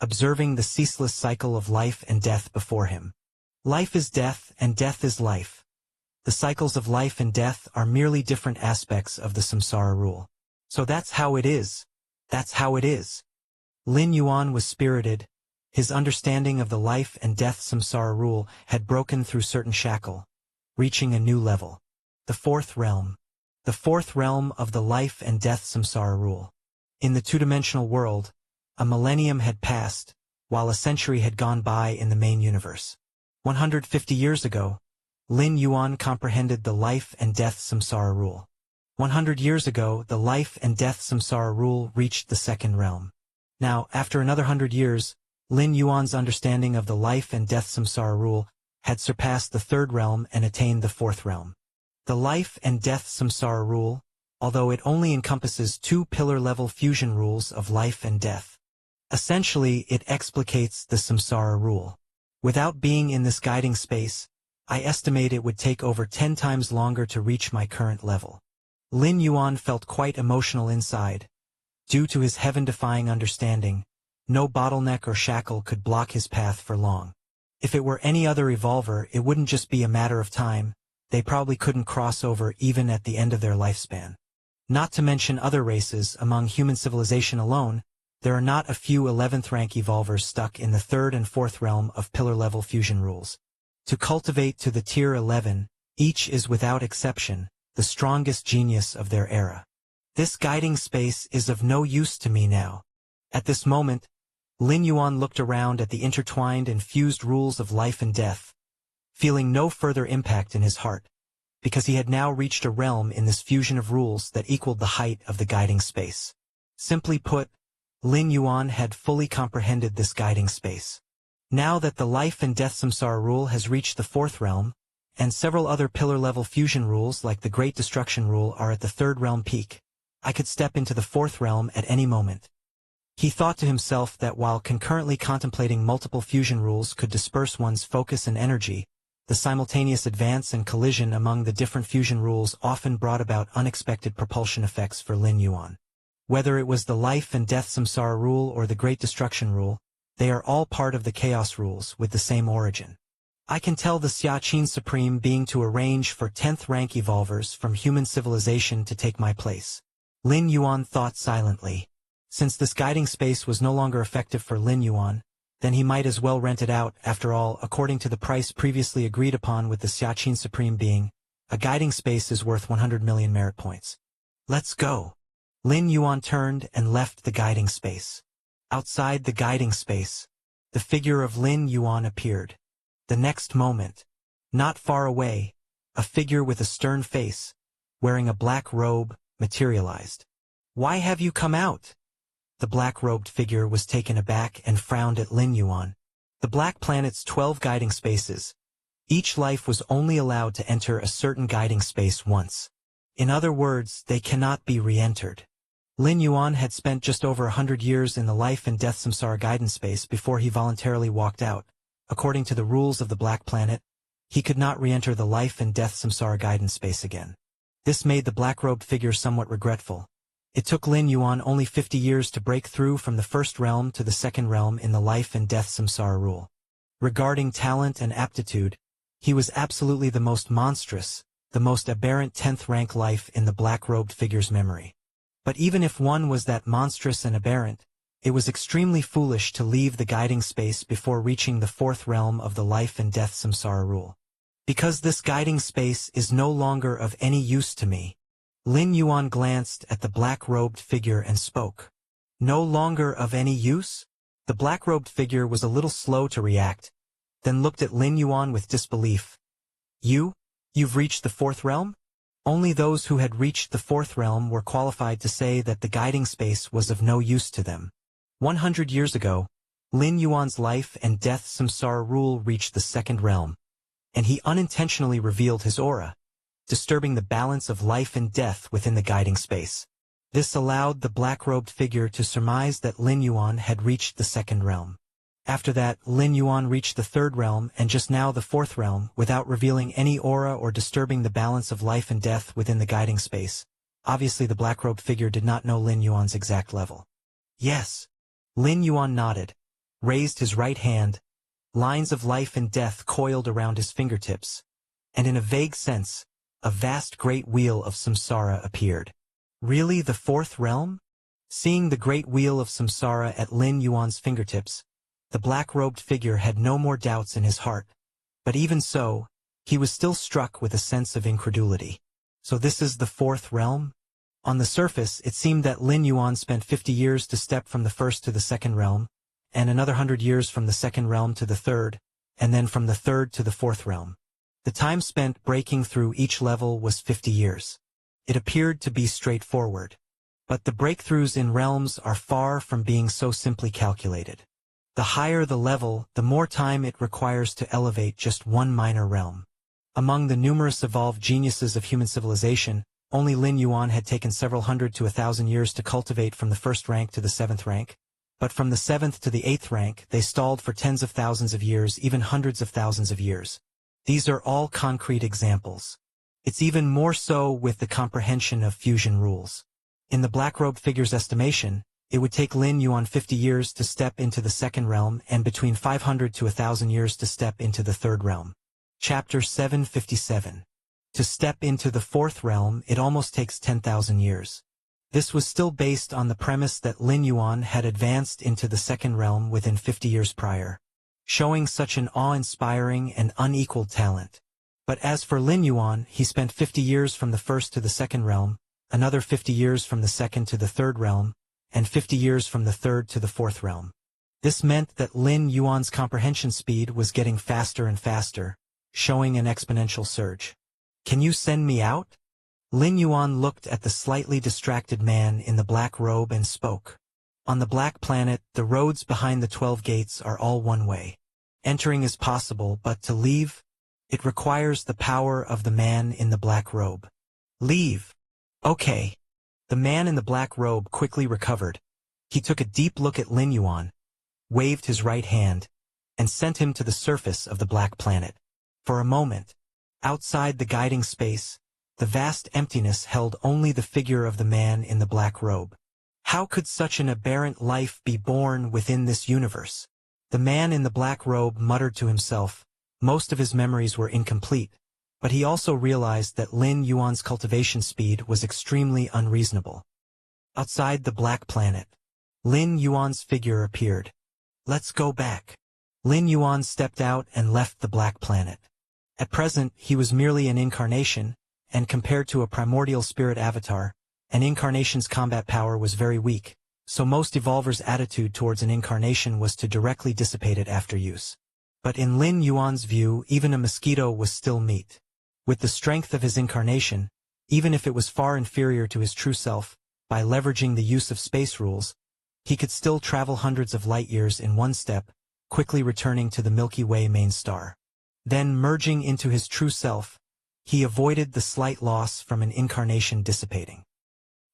observing the ceaseless cycle of life and death before him. Life is death and death is life. The cycles of life and death are merely different aspects of the samsara rule. So that's how it is. That's how it is. Lin Yuan was spirited. His understanding of the life and death samsara rule had broken through certain shackle, reaching a new level. The fourth realm. The fourth realm of the life and death samsara rule. In the two-dimensional world, a millennium had passed, while a century had gone by in the main universe. 150 years ago, Lin Yuan comprehended the life and death samsara rule. 100 years ago, the life and death samsara rule reached the second realm. Now, after another 100 years, Lin Yuan's understanding of the life and death samsara rule had surpassed the third realm and attained the fourth realm. The life and death samsara rule, although it only encompasses two pillar-level fusion rules of life and death. Essentially, it explicates the samsara rule. Without being in this guiding space, I estimate it would take over 10 times longer to reach my current level. Lin Yuan felt quite emotional inside. Due to his heaven-defying understanding, no bottleneck or shackle could block his path for long. If it were any other evolver, it wouldn't just be a matter of time, they probably couldn't cross over even at the end of their lifespan. Not to mention other races, among human civilization alone, there are not a few 11th rank evolvers stuck in the third and fourth realm of pillar-level fusion rules. To cultivate to the tier 11, each is without exception the strongest genius of their era. This guiding space is of no use to me now. At this moment, Lin Yuan looked around at the intertwined and fused rules of life and death, feeling no further impact in his heart, because he had now reached a realm in this fusion of rules that equaled the height of the guiding space. Simply put, Lin Yuan had fully comprehended this guiding space. Now that the life and death samsara rule has reached the fourth realm, and several other pillar-level fusion rules like the Great Destruction rule are at the third realm peak, I could step into the fourth realm at any moment. He thought to himself that while concurrently contemplating multiple fusion rules could disperse one's focus and energy, the simultaneous advance and collision among the different fusion rules often brought about unexpected propulsion effects for Lin Yuan. Whether it was the life and death samsara rule or the Great Destruction rule, they are all part of the chaos rules with the same origin. I can tell the Xiaqin Supreme being to arrange for 10th rank evolvers from human civilization to take my place. Lin Yuan thought silently. Since this guiding space was no longer effective for Lin Yuan, then he might as well rent it out. After all, according to the price previously agreed upon with the Xiaqin Supreme being, a guiding space is worth 100 million merit points. Let's go. Lin Yuan turned and left the guiding space. Outside the guiding space, the figure of Lin Yuan appeared. The next moment, not far away, a figure with a stern face, wearing a black robe, materialized. "Why have you come out?" The black-robed figure was taken aback and frowned at Lin Yuan. The Black Planet's 12 guiding spaces. Each life was only allowed to enter a certain guiding space once. In other words, they cannot be re-entered. Lin Yuan had spent just over 100 years in the life and death samsara guidance space before he voluntarily walked out. According to the rules of the Black Planet, he could not re-enter the life and death samsara guidance space again. This made the black-robed figure somewhat regretful. It took Lin Yuan only 50 years to break through from the first realm to the second realm in the life and death samsara rule. Regarding talent and aptitude, he was absolutely the most monstrous, the most aberrant 10th rank life in the black-robed figure's memory. But even if one was that monstrous and aberrant, it was extremely foolish to leave the guiding space before reaching the fourth realm of the life and death samsara rule. Because this guiding space is no longer of any use to me. Lin Yuan glanced at the black-robed figure and spoke. No longer of any use? The black-robed figure was a little slow to react, then looked at Lin Yuan with disbelief. You've reached the fourth realm? Only those who had reached the fourth realm were qualified to say that the guiding space was of no use to them. 100 years ago, Lin Yuan's life and death samsara rule reached the second realm, and he unintentionally revealed his aura, disturbing the balance of life and death within the guiding space. This allowed the black-robed figure to surmise that Lin Yuan had reached the second realm. After that, Lin Yuan reached the third realm and just now the fourth realm without revealing any aura or disturbing the balance of life and death within the guiding space. Obviously the black-robed figure did not know Lin Yuan's exact level. Yes. Lin Yuan nodded, raised his right hand, lines of life and death coiled around his fingertips, and in a vague sense, a vast great wheel of samsara appeared. Really the fourth realm? Seeing the great wheel of samsara at Lin Yuan's fingertips, the black-robed figure had no more doubts in his heart, but even so, he was still struck with a sense of incredulity. So this is the fourth realm? On the surface, it seemed that Lin Yuan spent 50 years to step from the first to the second realm, and another 100 years from the second realm to the third, and then from the third to the fourth realm. The time spent breaking through each level was 50 years. It appeared to be straightforward. But the breakthroughs in realms are far from being so simply calculated. The higher the level, the more time it requires to elevate just one minor realm. Among the numerous evolved geniuses of human civilization, only Lin Yuan had taken several hundred to 1,000 years to cultivate from the first rank to the 7th rank. But from the 7th to the 8th rank, they stalled for tens of thousands of years, even hundreds of thousands of years. These are all concrete examples. It's even more so with the comprehension of fusion rules. In the Black-Robe figure's estimation, it would take Lin Yuan 50 years to step into the 2nd realm and between 500 to 1,000 years to step into the 3rd realm. Chapter 757. To step into the 4th realm, it almost takes 10,000 years. This was still based on the premise that Lin Yuan had advanced into the 2nd realm within 50 years prior, showing such an awe-inspiring and unequaled talent. But as for Lin Yuan, he spent 50 years from the 1st to the 2nd realm, another 50 years from the 2nd to the 3rd realm, and 50 years from the 3rd to the 4th realm. This meant that Lin Yuan's comprehension speed was getting faster and faster, showing an exponential surge. "Can you send me out?" Lin Yuan looked at the slightly distracted man in the black robe and spoke. "On the Black Planet, the roads behind the 12 gates are all one way. Entering is possible, but to leave, it requires the power of the man in the black robe." "Leave. Okay." The man in the black robe quickly recovered. He took a deep look at Lin Yuan, waved his right hand, and sent him to the surface of the Black Planet. For a moment, outside the guiding space, the vast emptiness held only the figure of the man in the black robe. How could such an aberrant life be born within this universe? The man in the black robe muttered to himself. Most of his memories were incomplete, but he also realized that Lin Yuan's cultivation speed was extremely unreasonable. Outside the Black Planet, Lin Yuan's figure appeared. "Let's go back." Lin Yuan stepped out and left the Black Planet. At present, he was merely an incarnation, and compared to a primordial spirit avatar, an incarnation's combat power was very weak, so most evolvers' attitude towards an incarnation was to directly dissipate it after use. But in Lin Yuan's view, even a mosquito was still meat. With the strength of his incarnation, even if it was far inferior to his true self, by leveraging the use of space rules, he could still travel hundreds of light years in one step, quickly returning to the Milky Way main star. Then, merging into his true self, he avoided the slight loss from an incarnation dissipating.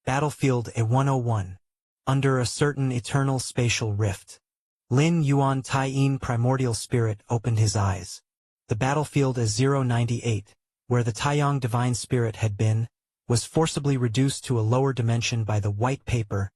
Battlefield A101. Under a certain eternal spatial rift, Lin Yuan Taiyin primordial spirit opened his eyes. The battlefield A098, where the Taiyang divine spirit had been, was forcibly reduced to a lower dimension by the white paper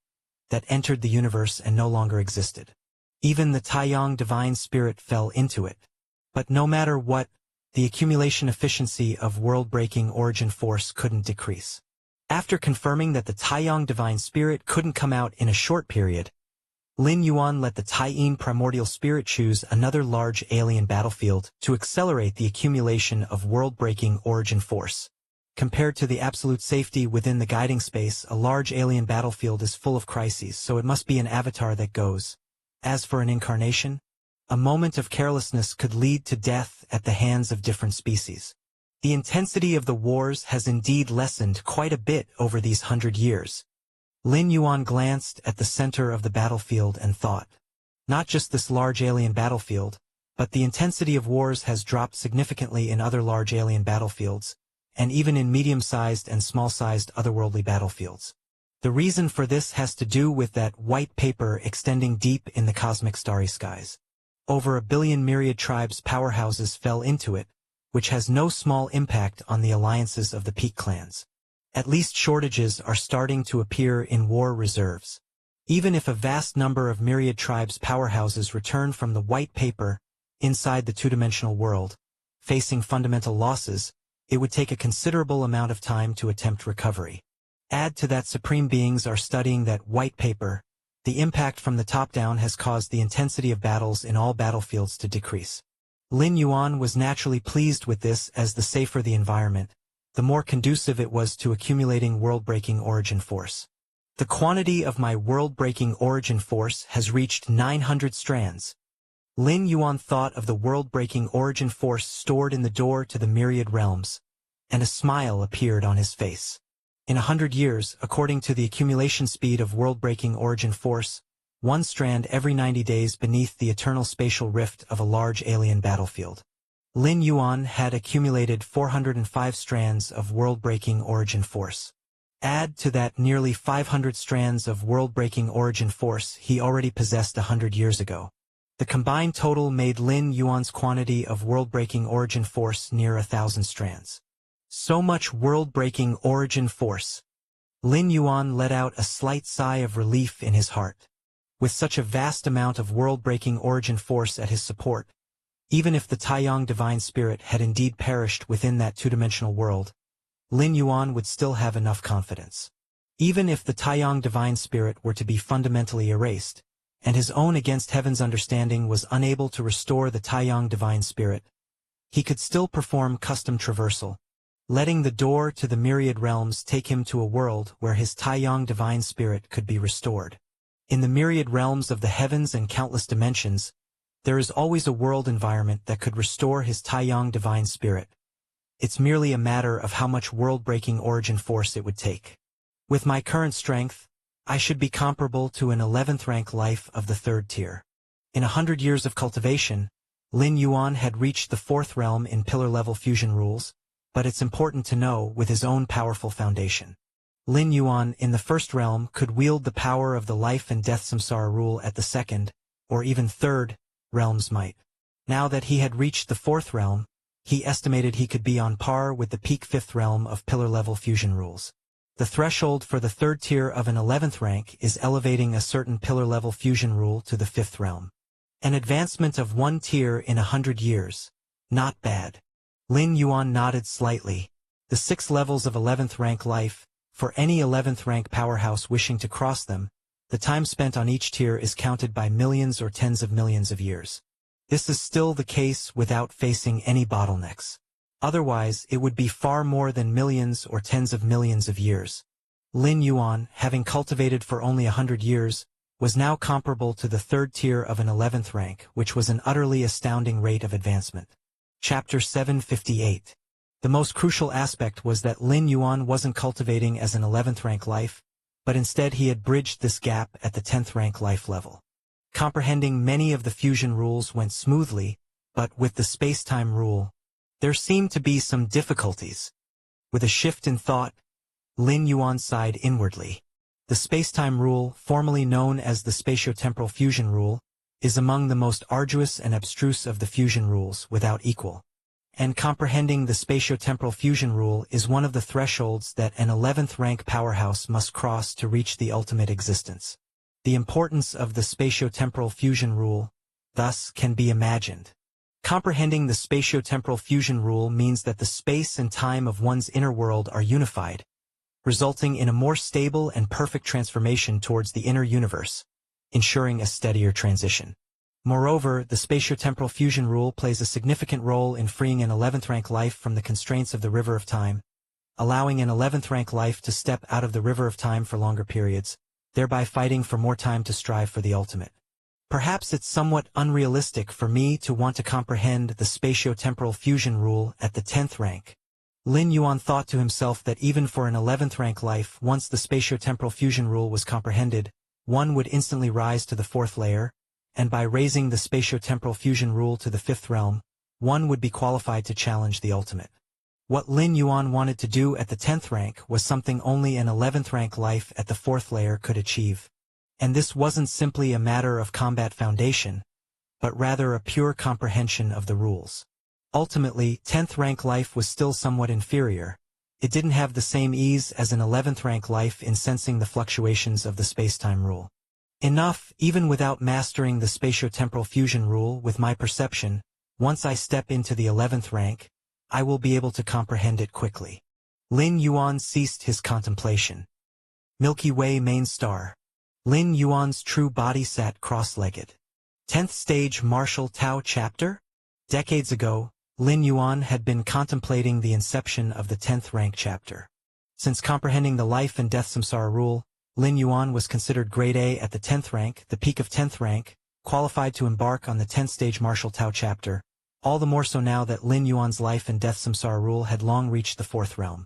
that entered the universe and no longer existed. Even the Taiyang divine spirit fell into it. But no matter what, the accumulation efficiency of world-breaking origin force couldn't decrease. After confirming that the Taiyang divine spirit couldn't come out in a short period, Lin Yuan let the Taiyin primordial spirit choose another large alien battlefield to accelerate the accumulation of world-breaking origin force. Compared to the absolute safety within the guiding space, a large alien battlefield is full of crises, so it must be an avatar that goes. As for an incarnation, a moment of carelessness could lead to death at the hands of different species. The intensity of the wars has indeed lessened quite a bit over these 100 years. Lin Yuan glanced at the center of the battlefield and thought, not just this large alien battlefield, but the intensity of wars has dropped significantly in other large alien battlefields, and even in medium-sized and small-sized otherworldly battlefields. The reason for this has to do with that white paper extending deep in the cosmic starry skies. Over 1 billion myriad tribes' powerhouses fell into it, which has no small impact on the alliances of the peak clans. At least shortages are starting to appear in war reserves. Even if a vast number of myriad tribes' powerhouses return from the white paper inside the two-dimensional world, facing fundamental losses, it would take a considerable amount of time to attempt recovery. Add to that supreme beings are studying that white paper. The impact from the top down has caused the intensity of battles in all battlefields to decrease. Lin Yuan was naturally pleased with this, as the safer the environment, the more conducive it was to accumulating world-breaking origin force. The quantity of my world-breaking origin force has reached 900 strands. Lin Yuan thought of the world-breaking origin force stored in the door to the myriad realms, and a smile appeared on his face. In 100 years, according to the accumulation speed of world-breaking origin force, one strand every 90 days beneath the eternal spatial rift of a large alien battlefield. Lin Yuan had accumulated 405 strands of world-breaking origin force. Add to that nearly 500 strands of world-breaking origin force he already possessed 100 years ago. The combined total made Lin Yuan's quantity of world-breaking origin force near 1,000 strands. So much world-breaking origin force. Lin Yuan let out a slight sigh of relief in his heart. With such a vast amount of world-breaking origin force at his support, even if the Taiyang Divine Spirit had indeed perished within that two-dimensional world, Lin Yuan would still have enough confidence. Even if the Taiyang Divine Spirit were to be fundamentally erased, and his own against heaven's understanding was unable to restore the Taiyang Divine Spirit, he could still perform custom traversal, letting the door to the myriad realms take him to a world where his Taiyang Divine Spirit could be restored. In the myriad realms of the heavens and countless dimensions, there is always a world environment that could restore his Taiyang Divine Spirit. It's merely a matter of how much world-breaking origin force it would take. With my current strength, I should be comparable to an 11th rank life of the 3rd tier. In 100 years of cultivation, Lin Yuan had reached the 4th realm in pillar-level fusion rules, but it's important to know with his own powerful foundation. Lin Yuan in the 1st realm could wield the power of the life and death samsara rule at the 2nd, or even 3rd, realm's might. Now that he had reached the 4th realm, he estimated he could be on par with the peak 5th realm of pillar-level fusion rules. The threshold for the 3rd tier of an 11th rank is elevating a certain pillar-level fusion rule to the 5th realm. An advancement of 1 tier in 100 years. Not bad. Lin Yuan nodded slightly. The 6 levels of 11th rank life, for any 11th rank powerhouse wishing to cross them, the time spent on each tier is counted by millions or tens of millions of years. This is still the case without facing any bottlenecks. Otherwise, it would be far more than millions or tens of millions of years. Lin Yuan, having cultivated for only 100 years, was now comparable to the 3rd tier of an 11th rank, which was an utterly astounding rate of advancement. Chapter 758. The most crucial aspect was that Lin Yuan wasn't cultivating as an 11th rank life, but instead he had bridged this gap at the 10th rank life level. Comprehending many of the fusion rules went smoothly, but with the space-time rule, there seemed to be some difficulties. With a shift in thought, Lin Yuan sighed inwardly. The space-time rule, formerly known as the spatiotemporal fusion rule, is among the most arduous and abstruse of the fusion rules without equal. And comprehending the spatiotemporal fusion rule is one of the thresholds that an 11th rank powerhouse must cross to reach the ultimate existence. The importance of the spatiotemporal fusion rule, thus, can be imagined. Comprehending the spatiotemporal fusion rule means that the space and time of one's inner world are unified, resulting in a more stable and perfect transformation towards the inner universe, ensuring a steadier transition. Moreover, the spatiotemporal fusion rule plays a significant role in freeing an 11th rank life from the constraints of the river of time, allowing an 11th rank life to step out of the river of time for longer periods, thereby fighting for more time to strive for the ultimate. Perhaps it's somewhat unrealistic for me to want to comprehend the spatiotemporal fusion rule at the 10th rank. Lin Yuan thought to himself that even for an 11th rank life, once the spatiotemporal fusion rule was comprehended, one would instantly rise to the 4th layer, and by raising the spatiotemporal fusion rule to the 5th realm, one would be qualified to challenge the ultimate. What Lin Yuan wanted to do at the 10th rank was something only an 11th rank life at the 4th layer could achieve. And this wasn't simply a matter of combat foundation, but rather a pure comprehension of the rules. Ultimately, 10th rank life was still somewhat inferior. It didn't have the same ease as an 11th rank life in sensing the fluctuations of the space-time rule. Enough, even without mastering the spatiotemporal fusion rule with my perception, once I step into the 11th rank, I will be able to comprehend it quickly. Lin Yuan ceased his contemplation. Milky Way main star. Lin Yuan's true body sat cross-legged. 10th stage Martial Tao chapter? Decades ago, Lin Yuan had been contemplating the inception of the 10th rank chapter. Since comprehending the life and death samsara rule, Lin Yuan was considered grade A at the 10th rank, the peak of 10th rank, qualified to embark on the 10th stage Martial Tao chapter, all the more so now that Lin Yuan's life and death samsara rule had long reached the 4th realm.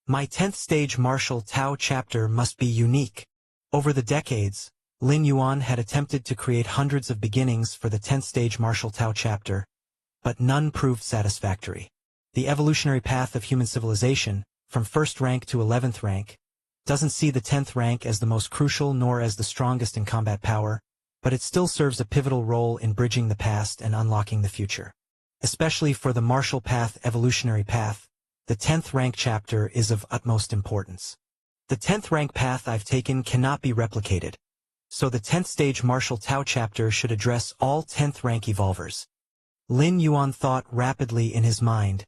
My 10th stage Martial Tao chapter must be unique. Over the decades, Lin Yuan had attempted to create hundreds of beginnings for the 10th stage martial Tao chapter, but none proved satisfactory. The evolutionary path of human civilization, from first rank to 11th rank, doesn't see the 10th rank as the most crucial nor as the strongest in combat power, but it still serves a pivotal role in bridging the past and unlocking the future. Especially for the martial path evolutionary path, the 10th rank chapter is of utmost importance. The 10th rank path I've taken cannot be replicated, so the 10th stage martial Tao chapter should address all 10th rank evolvers. Lin Yuan thought rapidly in his mind,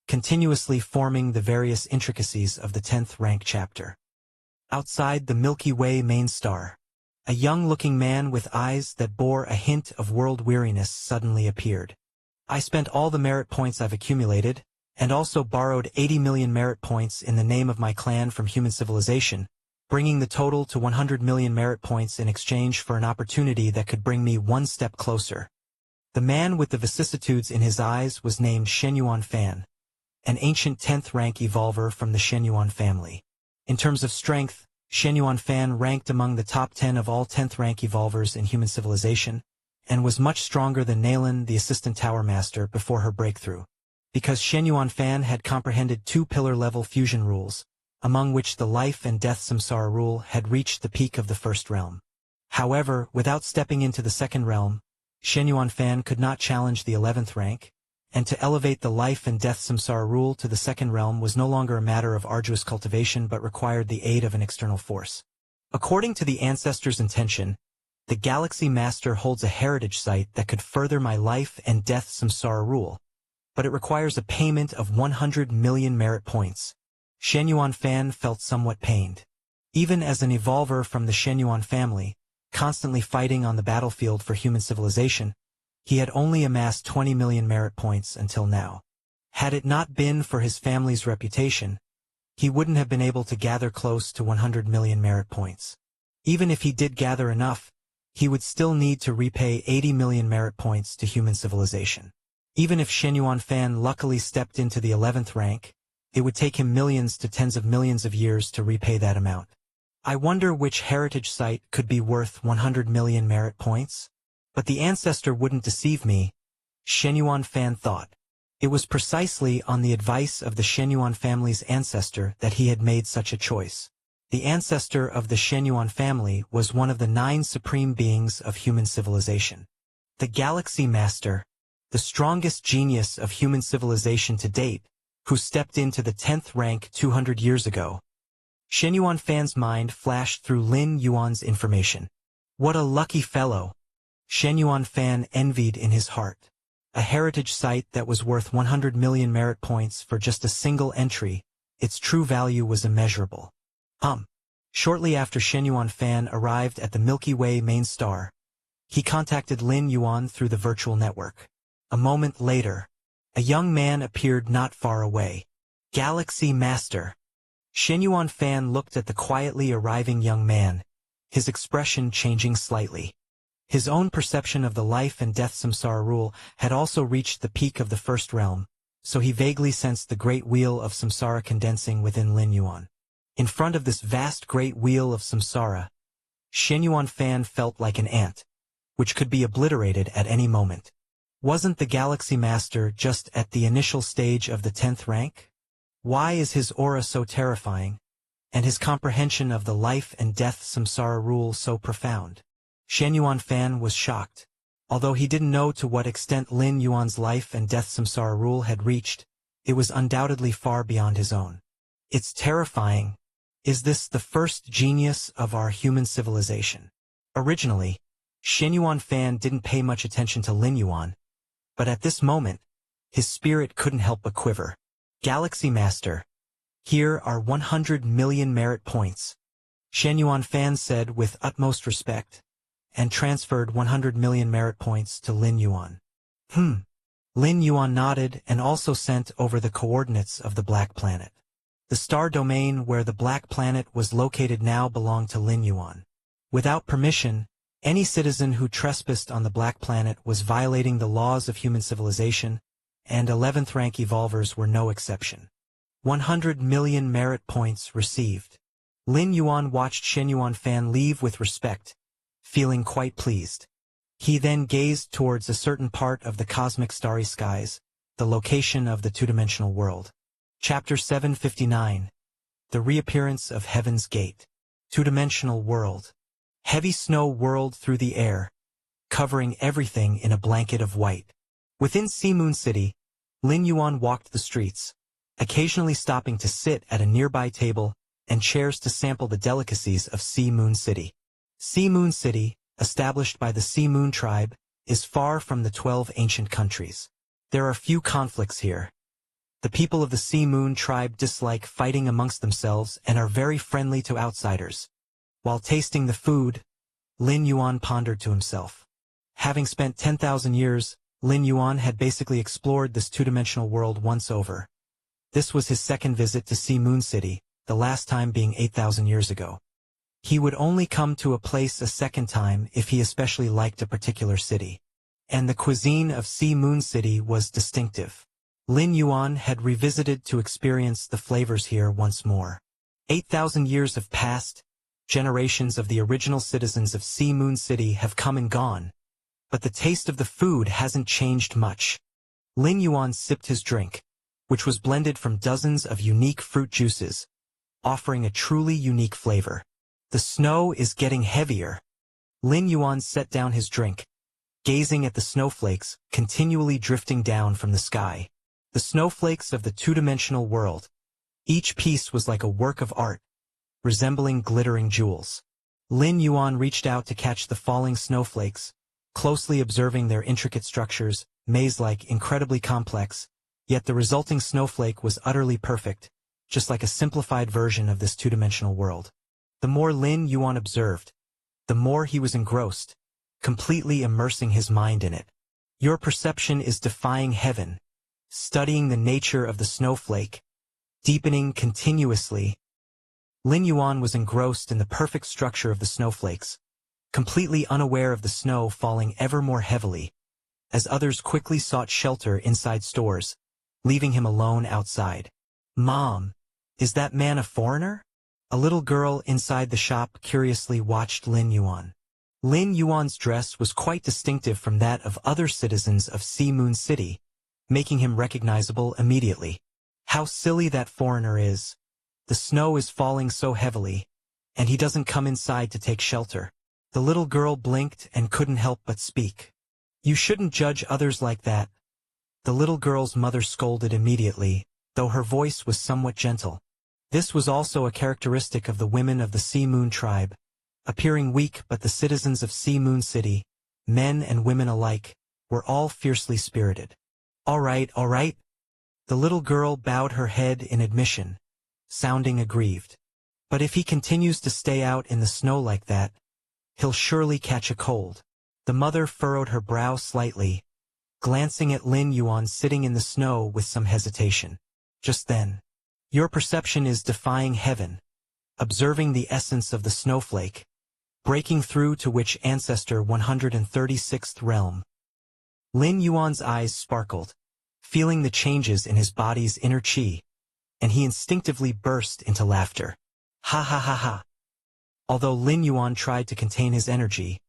continuously forming the various intricacies of the 10th rank chapter. Outside the Milky Way main star, a young-looking man with eyes that bore a hint of world weariness suddenly appeared. I spent all the merit points I've accumulated, and also borrowed 80 million merit points in the name of my clan from human civilization, bringing the total to 100 million merit points in exchange for an opportunity that could bring me one step closer. The man with the vicissitudes in his eyes was named Shenyuan Fan, an ancient 10th rank evolver from the Shenyuan family. In terms of strength, Shenyuan Fan ranked among the top 10 of all 10th rank evolvers in human civilization, and was much stronger than Nalan, the assistant tower master, before her breakthrough. Because Shenyuan Fan had comprehended 2 pillar-level fusion rules, among which the life and death samsara rule had reached the peak of the first realm. However, without stepping into the second realm, Shenyuan Fan could not challenge the 11th rank, and to elevate the life and death samsara rule to the second realm was no longer a matter of arduous cultivation but required the aid of an external force. According to the ancestors' intention, the Galaxy Master holds a heritage site that could further my life and death samsara rule, but it requires a payment of 100 million merit points. Shenyuan Fan felt somewhat pained. Even as an evolver from the Shenyuan family, constantly fighting on the battlefield for human civilization, he had only amassed 20 million merit points until now. Had it not been for his family's reputation, he wouldn't have been able to gather close to 100 million merit points. Even if he did gather enough, he would still need to repay 80 million merit points to human civilization. Even if Shenyuan Fan luckily stepped into the 11th rank, it would take him millions to tens of millions of years to repay that amount. I wonder which heritage site could be worth 100 million merit points? But the ancestor wouldn't deceive me, Shenyuan Fan thought. It was precisely on the advice of the Shenyuan family's ancestor that he had made such a choice. The ancestor of the Shenyuan family was one of the 9 supreme beings of human civilization. The Galaxy Master, the strongest genius of human civilization to date, who stepped into the 10th rank 200 years ago. Shenyuan Fan's mind flashed through Lin Yuan's information. What a lucky fellow! Shenyuan Fan envied in his heart. A heritage site that was worth 100 million merit points for just a single entry, its true value was immeasurable. Shortly after Shenyuan Fan arrived at the Milky Way main star, he contacted Lin Yuan through the virtual network. A moment later, a young man appeared not far away. Galaxy Master. Shenyuan Fan looked at the quietly arriving young man, his expression changing slightly. His own perception of the life and death samsara rule had also reached the peak of the first realm, so he vaguely sensed the great wheel of samsara condensing within Lin Yuan. In front of this vast great wheel of samsara, Shenyuan Fan felt like an ant, which could be obliterated at any moment. Wasn't the Galaxy Master just at the initial stage of the 10th rank? Why is his aura so terrifying, and his comprehension of the life and death samsara rule so profound? Shenyuan Fan was shocked. Although he didn't know to what extent Lin Yuan's life and death samsara rule had reached, it was undoubtedly far beyond his own. It's terrifying. Is this the first genius of our human civilization? Originally, Shenyuan Fan didn't pay much attention to Lin Yuan, but at this moment, his spirit couldn't help but quiver. Galaxy Master, here are 100 million merit points, Shenyuan Fan said with utmost respect, and transferred 100 million merit points to Lin Yuan. Lin Yuan nodded and also sent over the coordinates of the Black Planet. The star domain where the Black Planet was located now belonged to Lin Yuan. Without permission, any citizen who trespassed on the Black Planet was violating the laws of human civilization, and 11th rank evolvers were no exception. 100 million merit points received. Lin Yuan watched Shenyuan Fan leave with respect, feeling quite pleased. He then gazed towards a certain part of the cosmic starry skies, the location of the two-dimensional world. Chapter 759. The Reappearance of Heaven's Gate. Two-dimensional world. Heavy snow whirled through the air, covering everything in a blanket of white. Within Sea Moon City, Lin Yuan walked the streets, occasionally stopping to sit at a nearby table and chairs to sample the delicacies of Sea Moon City. Sea Moon City, established by the Sea Moon tribe, is far from the 12 ancient countries. There are few conflicts here. The people of the Sea Moon tribe dislike fighting amongst themselves and are very friendly to outsiders. While tasting the food, Lin Yuan pondered to himself. Having spent 10,000 years, Lin Yuan had basically explored this two-dimensional world once over. This was his second visit to Sea Moon City, the last time being 8,000 years ago. He would only come to a place a second time if he especially liked a particular city. And the cuisine of Sea Moon City was distinctive. Lin Yuan had revisited to experience the flavors here once more. 8,000 years have passed, generations of the original citizens of Sea Moon City have come and gone, but the taste of the food hasn't changed much. Lin Yuan sipped his drink, which was blended from dozens of unique fruit juices, offering a truly unique flavor. The snow is getting heavier. Lin Yuan set down his drink, gazing at the snowflakes continually drifting down from the sky. The snowflakes of the two-dimensional world. Each piece was like a work of art, resembling glittering jewels. Lin Yuan reached out to catch the falling snowflakes, closely observing their intricate structures, maze-like, incredibly complex, yet the resulting snowflake was utterly perfect, just like a simplified version of this two-dimensional world. The more Lin Yuan observed, the more he was engrossed, completely immersing his mind in it. Your perception is defying heaven, studying the nature of the snowflake, deepening continuously. Lin Yuan was engrossed in the perfect structure of the snowflakes, completely unaware of the snow falling ever more heavily, as others quickly sought shelter inside stores, leaving him alone outside. "Mom, is that man a foreigner?" A little girl inside the shop curiously watched Lin Yuan. Lin Yuan's dress was quite distinctive from that of other citizens of Sea Moon City, making him recognizable immediately. How silly that foreigner is. The snow is falling so heavily, and he doesn't come inside to take shelter. The little girl blinked and couldn't help but speak. "You shouldn't judge others like that." The little girl's mother scolded immediately, though her voice was somewhat gentle. This was also a characteristic of the women of the Sea Moon tribe, appearing weak, but the citizens of Sea Moon City, men and women alike, were all fiercely spirited. All right. The little girl bowed her head in admission, sounding aggrieved. "But if he continues to stay out in the snow like that, he'll surely catch a cold." The mother furrowed her brow slightly, glancing at Lin Yuan sitting in the snow with some hesitation. Just then, "Your perception is defying heaven, observing the essence of the snowflake, breaking through to which ancestor 136th realm." Lin Yuan's eyes sparkled, feeling the changes in his body's inner chi, and he instinctively burst into laughter. Ha ha ha ha. Although Lin Yuan tried to contain his energy,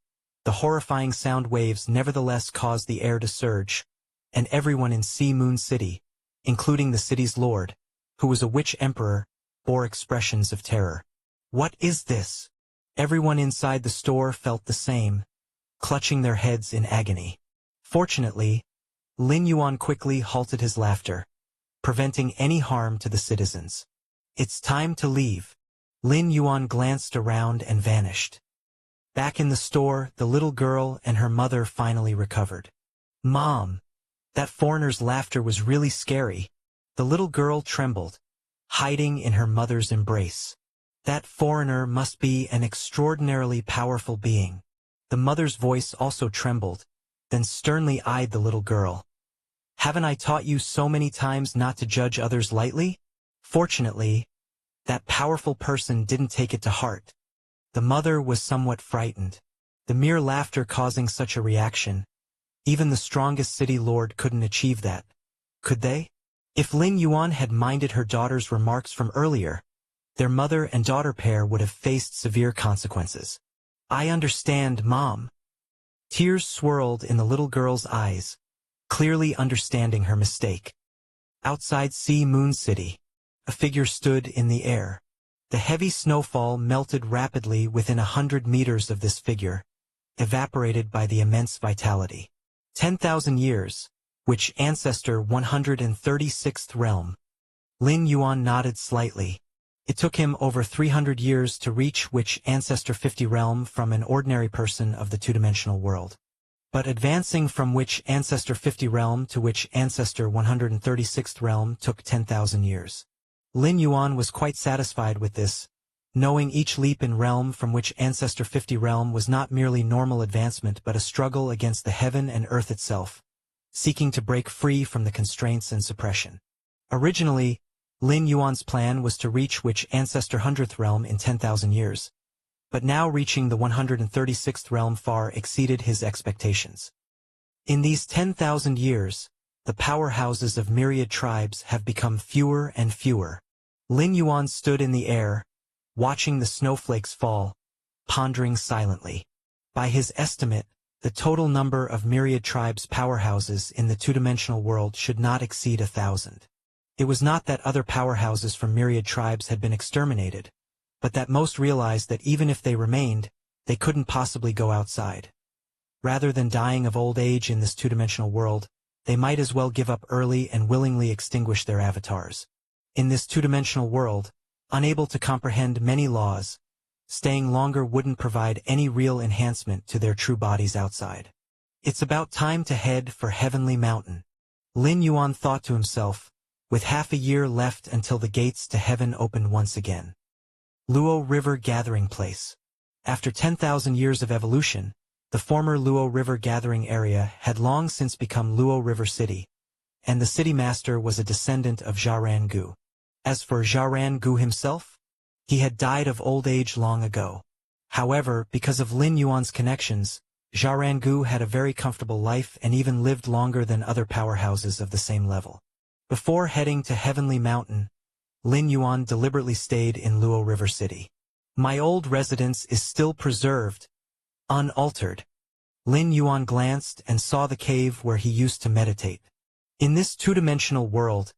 the horrifying sound waves nevertheless caused the air to surge, and everyone in Sea Moon City, including the city's lord, who was a witch emperor, bore expressions of terror. "What is this?" Everyone inside the store felt the same, clutching their heads in agony. Fortunately, Lin Yuan quickly halted his laughter, preventing any harm to the citizens. "It's time to leave." Lin Yuan glanced around and vanished. Back in the store, the little girl and her mother finally recovered. "Mom, that foreigner's laughter was really scary." The little girl trembled, hiding in her mother's embrace. "That foreigner must be an extraordinarily powerful being." The mother's voice also trembled, then sternly eyed the little girl. "Haven't I taught you so many times not to judge others lightly?" Fortunately, that powerful person didn't take it to heart. The mother was somewhat frightened. The mere laughter causing such a reaction. Even the strongest city lord couldn't achieve that. Could they? If Lin Yuan had minded her daughter's remarks from earlier, their mother and daughter pair would have faced severe consequences. I understand, Mom. Tears swirled in the little girl's eyes, clearly understanding her mistake. Outside Sea Moon City, a figure stood in the air. The heavy snowfall melted rapidly within 100 meters of this figure, evaporated by the immense vitality. 10,000 years, which ancestor 136th realm. Lin Yuan nodded slightly. It took him over 300 years to reach which ancestor 50 realm from an ordinary person of the two-dimensional world. But advancing from which ancestor 50 realm to which ancestor 136th realm took 10,000 years. Lin Yuan was quite satisfied with this, knowing each leap in realm from which ancestor 50 realm was not merely normal advancement but a struggle against the heaven and earth itself, seeking to break free from the constraints and suppression. Originally, Lin Yuan's plan was to reach which ancestor 100th realm in 10,000 years, but now reaching the 136th realm far exceeded his expectations. In these 10,000 years, the powerhouses of myriad tribes have become fewer and fewer. Lin Yuan stood in the air, watching the snowflakes fall, pondering silently. By his estimate, the total number of myriad tribes' powerhouses in the two-dimensional world should not exceed 1,000. It was not that other powerhouses from myriad tribes had been exterminated, but that most realized that even if they remained, they couldn't possibly go outside. Rather than dying of old age in this two-dimensional world, they might as well give up early and willingly extinguish their avatars. In this two-dimensional world, unable to comprehend many laws, staying longer wouldn't provide any real enhancement to their true bodies outside. It's about time to head for Heavenly Mountain. Lin Yuan thought to himself, with half a year left until the gates to heaven opened once again. Luo River Gathering Place. After 10,000 years of evolution, the former Luo River Gathering Area had long since become Luo River City, and the city master was a descendant of Zharan Gu. As for Zharan Gu himself, he had died of old age long ago. However, because of Lin Yuan's connections, Zharan Gu had a very comfortable life and even lived longer than other powerhouses of the same level. Before heading to Heavenly Mountain, Lin Yuan deliberately stayed in Luo River City. My old residence is still preserved, unaltered. Lin Yuan glanced and saw the cave where he used to meditate. In this two-dimensional world,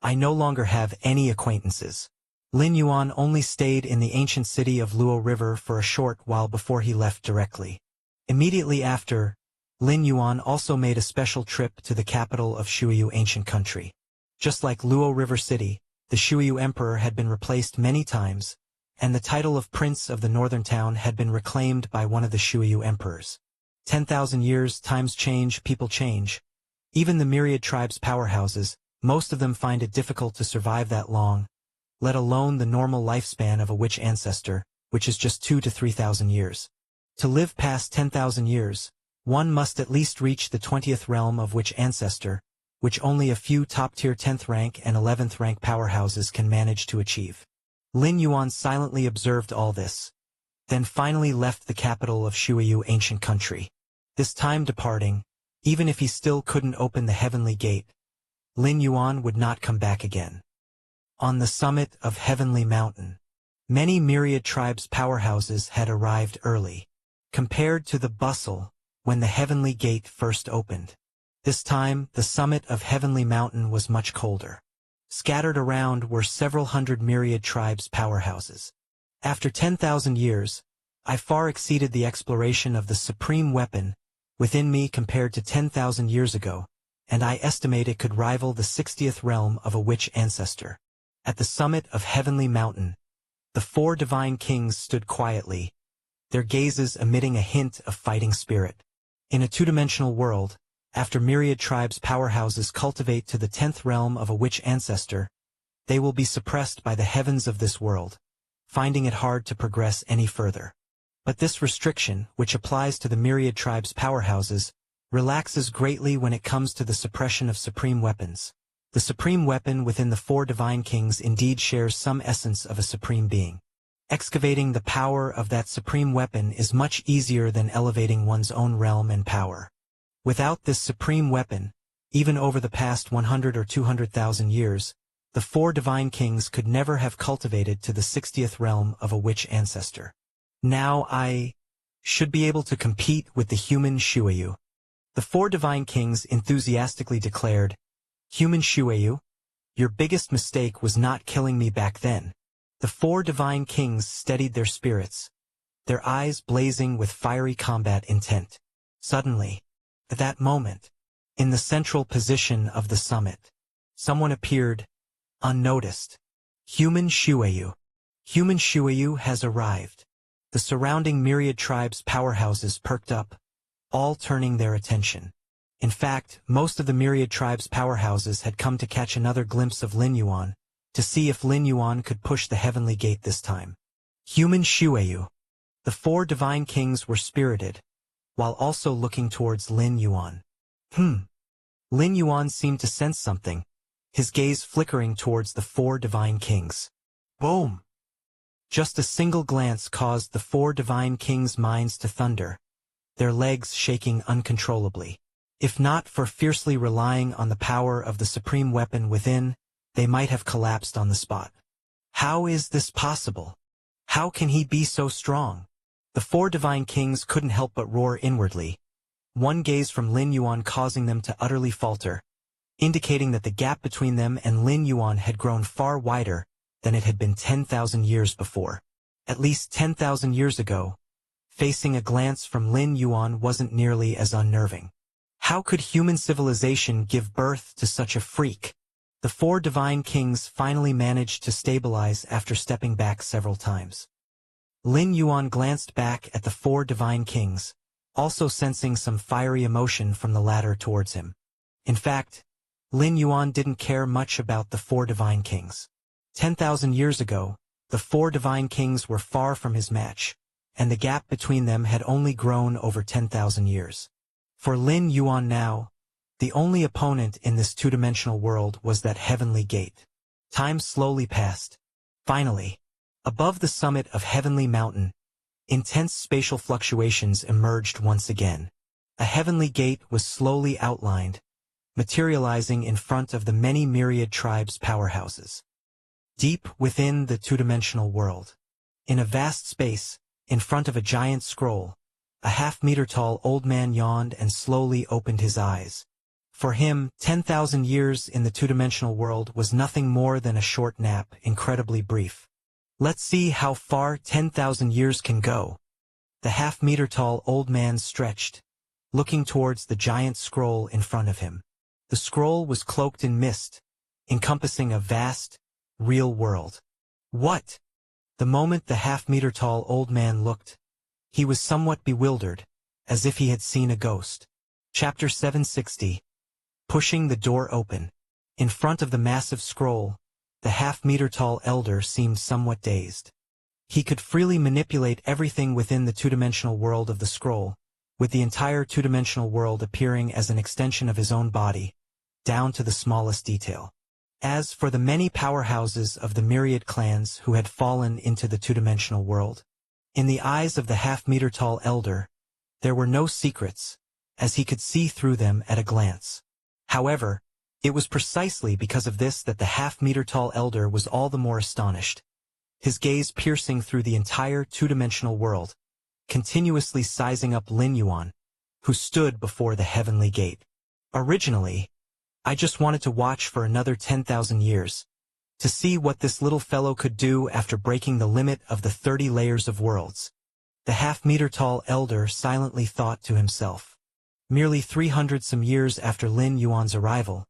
I no longer have any acquaintances. Lin Yuan only stayed in the ancient city of Luo River for a short while before he left directly. Immediately after, Lin Yuan also made a special trip to the capital of Shuyu ancient country. Just like Luo River City, the Shuyu emperor had been replaced many times, and the title of prince of the northern town had been reclaimed by one of the Shuyu emperors. 10,000 years, times change, people change. Even the myriad tribes' powerhouses, most of them find it difficult to survive that long, let alone the normal lifespan of a witch ancestor, which is just 2,000 to 3,000 years. To live past 10,000 years, one must at least reach the 20th realm of witch ancestor, which only a few top-tier 10th rank and 11th rank powerhouses can manage to achieve. Lin Yuan silently observed all this, then finally left the capital of Shuyu ancient country. This time departing, even if he still couldn't open the heavenly gate, Lin Yuan would not come back again. On the summit of Heavenly Mountain, many myriad tribes' powerhouses had arrived early, compared to the bustle when the heavenly gate first opened. This time, the summit of Heavenly Mountain was much colder. Scattered around were several hundred myriad tribes' powerhouses. After 10,000 years, I far exceeded the exploration of the supreme weapon within me compared to 10,000 years ago, and I estimate it could rival the 60th realm of a witch ancestor. At the summit of Heavenly Mountain, the four divine kings stood quietly, their gazes emitting a hint of fighting spirit. In a two-dimensional world, after myriad tribes' powerhouses cultivate to the 10th realm of a witch ancestor, they will be suppressed by the heavens of this world, finding it hard to progress any further. But this restriction, which applies to the myriad tribes' powerhouses, relaxes greatly when it comes to the suppression of supreme weapons. The supreme weapon within the four divine kings indeed shares some essence of a supreme being. Excavating the power of that supreme weapon is much easier than elevating one's own realm and power. Without this supreme weapon, even over the past 100 or 200,000 years, the four divine kings could never have cultivated to the 60th realm of a witch ancestor. Now should be able to compete with the human Shuayu. The four divine kings enthusiastically declared, "Human Shuayu, your biggest mistake was not killing me back then." The four divine kings steadied their spirits, their eyes blazing with fiery combat intent. Suddenly, at that moment, in the central position of the summit, someone appeared, unnoticed. Human Shuayu. Human Shuayu has arrived. The surrounding myriad tribes' powerhouses perked up, all turning their attention. In fact, most of the myriad tribes' powerhouses had come to catch another glimpse of Lin Yuan, to see if Lin Yuan could push the heavenly gate this time. Human Shuayu. The four divine kings were spirited, while also looking towards Lin Yuan. Lin Yuan seemed to sense something, his gaze flickering towards the four divine kings. Boom! Just a single glance caused the four divine kings' minds to thunder, their legs shaking uncontrollably. If not for fiercely relying on the power of the supreme weapon within, they might have collapsed on the spot. How is this possible? How can he be so strong? The four divine kings couldn't help but roar inwardly, one gaze from Lin Yuan causing them to utterly falter, indicating that the gap between them and Lin Yuan had grown far wider than it had been 10,000 years before. At least 10,000 years ago, facing a glance from Lin Yuan wasn't nearly as unnerving. How could human civilization give birth to such a freak? The four divine kings finally managed to stabilize after stepping back several times. Lin Yuan glanced back at the four divine kings, also sensing some fiery emotion from the latter towards him. In fact, Lin Yuan didn't care much about the four divine kings. 10,000 years ago, the four divine kings were far from his match, and the gap between them had only grown over 10,000 years. For Lin Yuan now, the only opponent in this two-dimensional world was that heavenly gate. Time slowly passed. Finally, above the summit of Heavenly Mountain, intense spatial fluctuations emerged once again. A heavenly gate was slowly outlined, materializing in front of the many myriad tribes' powerhouses. Deep within the two-dimensional world, in a vast space, in front of a giant scroll, a half-meter-tall old man yawned and slowly opened his eyes. For him, 10,000 years in the two-dimensional world was nothing more than a short nap, incredibly brief. Let's see how far 10,000 years can go. The half-meter-tall old man stretched, looking towards the giant scroll in front of him. The scroll was cloaked in mist, encompassing a vast, real world. What? The moment the half-meter-tall old man looked, he was somewhat bewildered, as if he had seen a ghost. Chapter 760. Pushing the door open. In front of the massive scroll, the half-meter-tall elder seemed somewhat dazed. He could freely manipulate everything within the two-dimensional world of the scroll, with the entire two-dimensional world appearing as an extension of his own body, down to the smallest detail. As for the many powerhouses of the myriad clans who had fallen into the two-dimensional world, in the eyes of the half-meter-tall elder, there were no secrets, as he could see through them at a glance. However, it was precisely because of this that the half-meter-tall elder was all the more astonished, his gaze piercing through the entire two-dimensional world, continuously sizing up Lin Yuan, who stood before the heavenly gate. Originally, I just wanted to watch for another 10,000 years, to see what this little fellow could do after breaking the limit of the 30 layers of worlds. The half-meter-tall elder silently thought to himself. Merely 300-some years after Lin Yuan's arrival,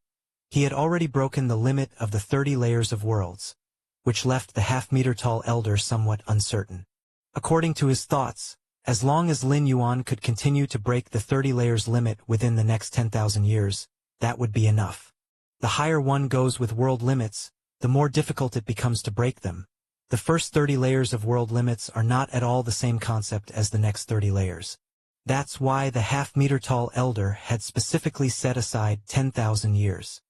he had already broken the limit of the 30 layers of worlds, which left the half-meter-tall elder somewhat uncertain. According to his thoughts, as long as Lin Yuan could continue to break the 30 layers limit within the next 10,000 years, that would be enough. The higher one goes with world limits, the more difficult it becomes to break them. The first 30 layers of world limits are not at all the same concept as the next 30 layers. That's why the half-meter-tall elder had specifically set aside 10,000 years.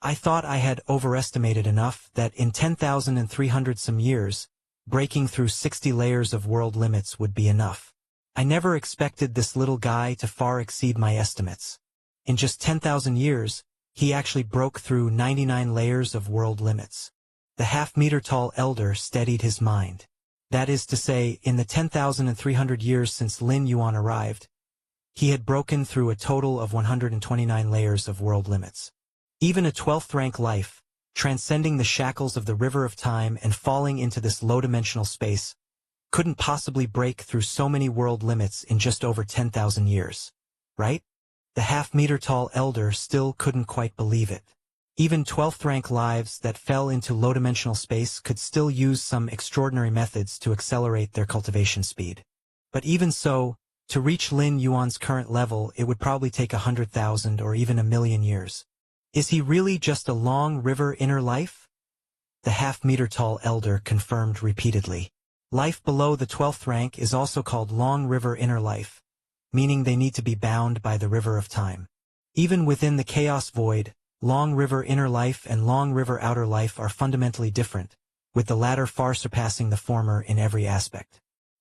I thought I had overestimated enough that in 10,300-some years, breaking through 60 layers of world limits would be enough. I never expected this little guy to far exceed my estimates. In just 10,000 years, he actually broke through 99 layers of world limits. The half-meter-tall elder steadied his mind. That is to say, in the 10,300 years since Lin Yuan arrived, he had broken through a total of 129 layers of world limits. Even a 12th rank life, transcending the shackles of the river of time and falling into this low-dimensional space, couldn't possibly break through so many world limits in just over 10,000 years. Right? The half-meter-tall elder still couldn't quite believe it. Even 12th rank lives that fell into low-dimensional space could still use some extraordinary methods to accelerate their cultivation speed. But even so, to reach Lin Yuan's current level, it would probably take 100,000 or even 1,000,000 years. Is he really just a long river inner life? The half-meter-tall elder confirmed repeatedly. Life below the 12th rank is also called long river inner life, meaning they need to be bound by the river of time. Even within the chaos void, long river inner life and long river outer life are fundamentally different, with the latter far surpassing the former in every aspect.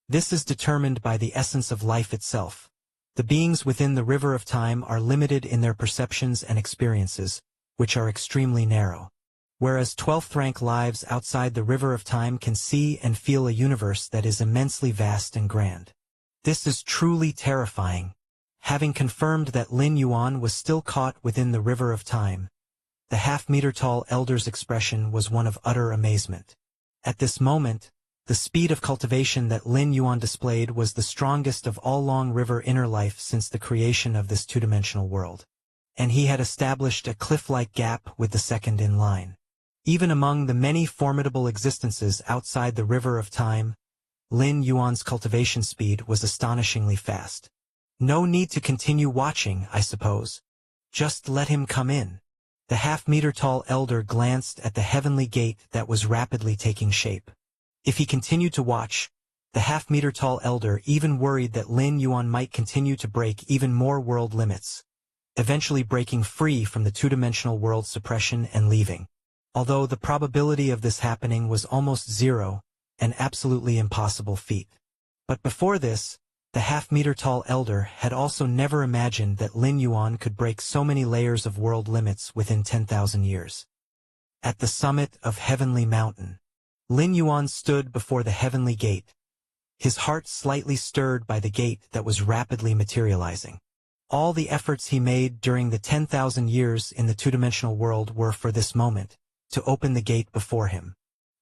This is determined by the essence of life itself. The beings within the river of time are limited in their perceptions and experiences, which are extremely narrow. Whereas 12th rank lives outside the river of time can see and feel a universe that is immensely vast and grand. This is truly terrifying. Having confirmed that Lin Yuan was still caught within the river of time, the half-meter-tall elder's expression was one of utter amazement. At this moment, the speed of cultivation that Lin Yuan displayed was the strongest of all long river inner life since the creation of this two-dimensional world. And he had established a cliff-like gap with the second in line. Even among the many formidable existences outside the river of time, Lin Yuan's cultivation speed was astonishingly fast. No need to continue watching, I suppose. Just let him come in. The half-meter-tall elder glanced at the heavenly gate that was rapidly taking shape. If he continued to watch, the half-meter-tall elder even worried that Lin Yuan might continue to break even more world limits, eventually breaking free from the two-dimensional world suppression and leaving. Although the probability of this happening was almost zero, an absolutely impossible feat. But before this, the half-meter-tall elder had also never imagined that Lin Yuan could break so many layers of world limits within 10,000 years. At the summit of Heavenly Mountain, Lin Yuan stood before the heavenly gate, his heart slightly stirred by the gate that was rapidly materializing. All the efforts he made during the 10,000 years in the two-dimensional world were for this moment, to open the gate before him.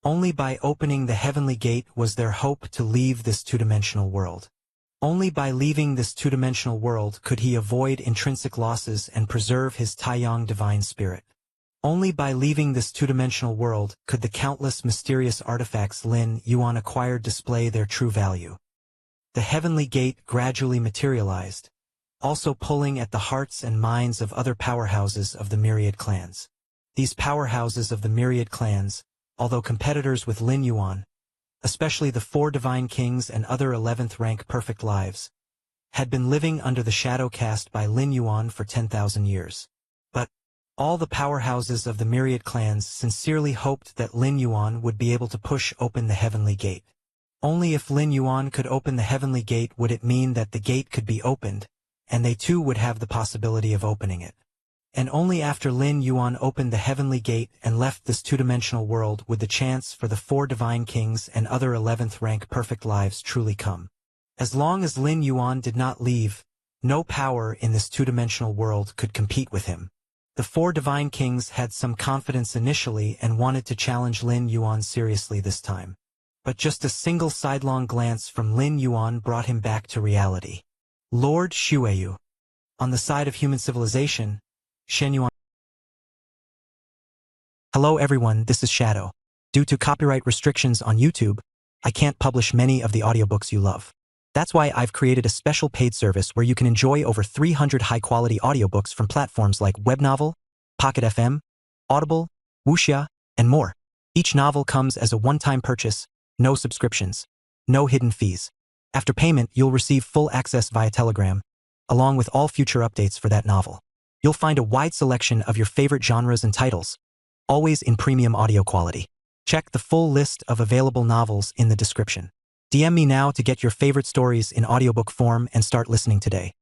Only by opening the heavenly gate was there hope to leave this two-dimensional world. Only by leaving this two-dimensional world could he avoid intrinsic losses and preserve his Taiyang divine spirit. Only by leaving this two-dimensional world could the countless mysterious artifacts Lin Yuan acquired display their true value. The heavenly gate gradually materialized, also pulling at the hearts and minds of other powerhouses of the myriad clans. These powerhouses of the myriad clans, although competitors with Lin Yuan, especially the 4 divine kings and other 11th rank perfect lives, had been living under the shadow cast by Lin Yuan for 10,000 years. But all the powerhouses of the myriad clans sincerely hoped that Lin Yuan would be able to push open the heavenly gate. Only if Lin Yuan could open the heavenly gate would it mean that the gate could be opened, and they too would have the possibility of opening it. And only after Lin Yuan opened the heavenly gate and left this two-dimensional world would the chance for the 4 divine kings and other 11th rank perfect lives truly come. As long as Lin Yuan did not leave, no power in this two-dimensional world could compete with him. The 4 divine kings had some confidence initially and wanted to challenge Lin Yuan seriously this time. But just a single sidelong glance from Lin Yuan brought him back to reality. Lord Xueyu. On the side of human civilization, Shen Yuan. Hello everyone, this is Shadow. Due to copyright restrictions on YouTube, I can't publish many of the audiobooks you love. That's why I've created a special paid service where you can enjoy over 300 high-quality audiobooks from platforms like Webnovel, Pocket FM, Audible, Wuxia, and more. Each novel comes as a one-time purchase, no subscriptions, no hidden fees. After payment, you'll receive full access via Telegram, along with all future updates for that novel. You'll find a wide selection of your favorite genres and titles, always in premium audio quality. Check the full list of available novels in the description. DM me now to get your favorite stories in audiobook form and start listening today.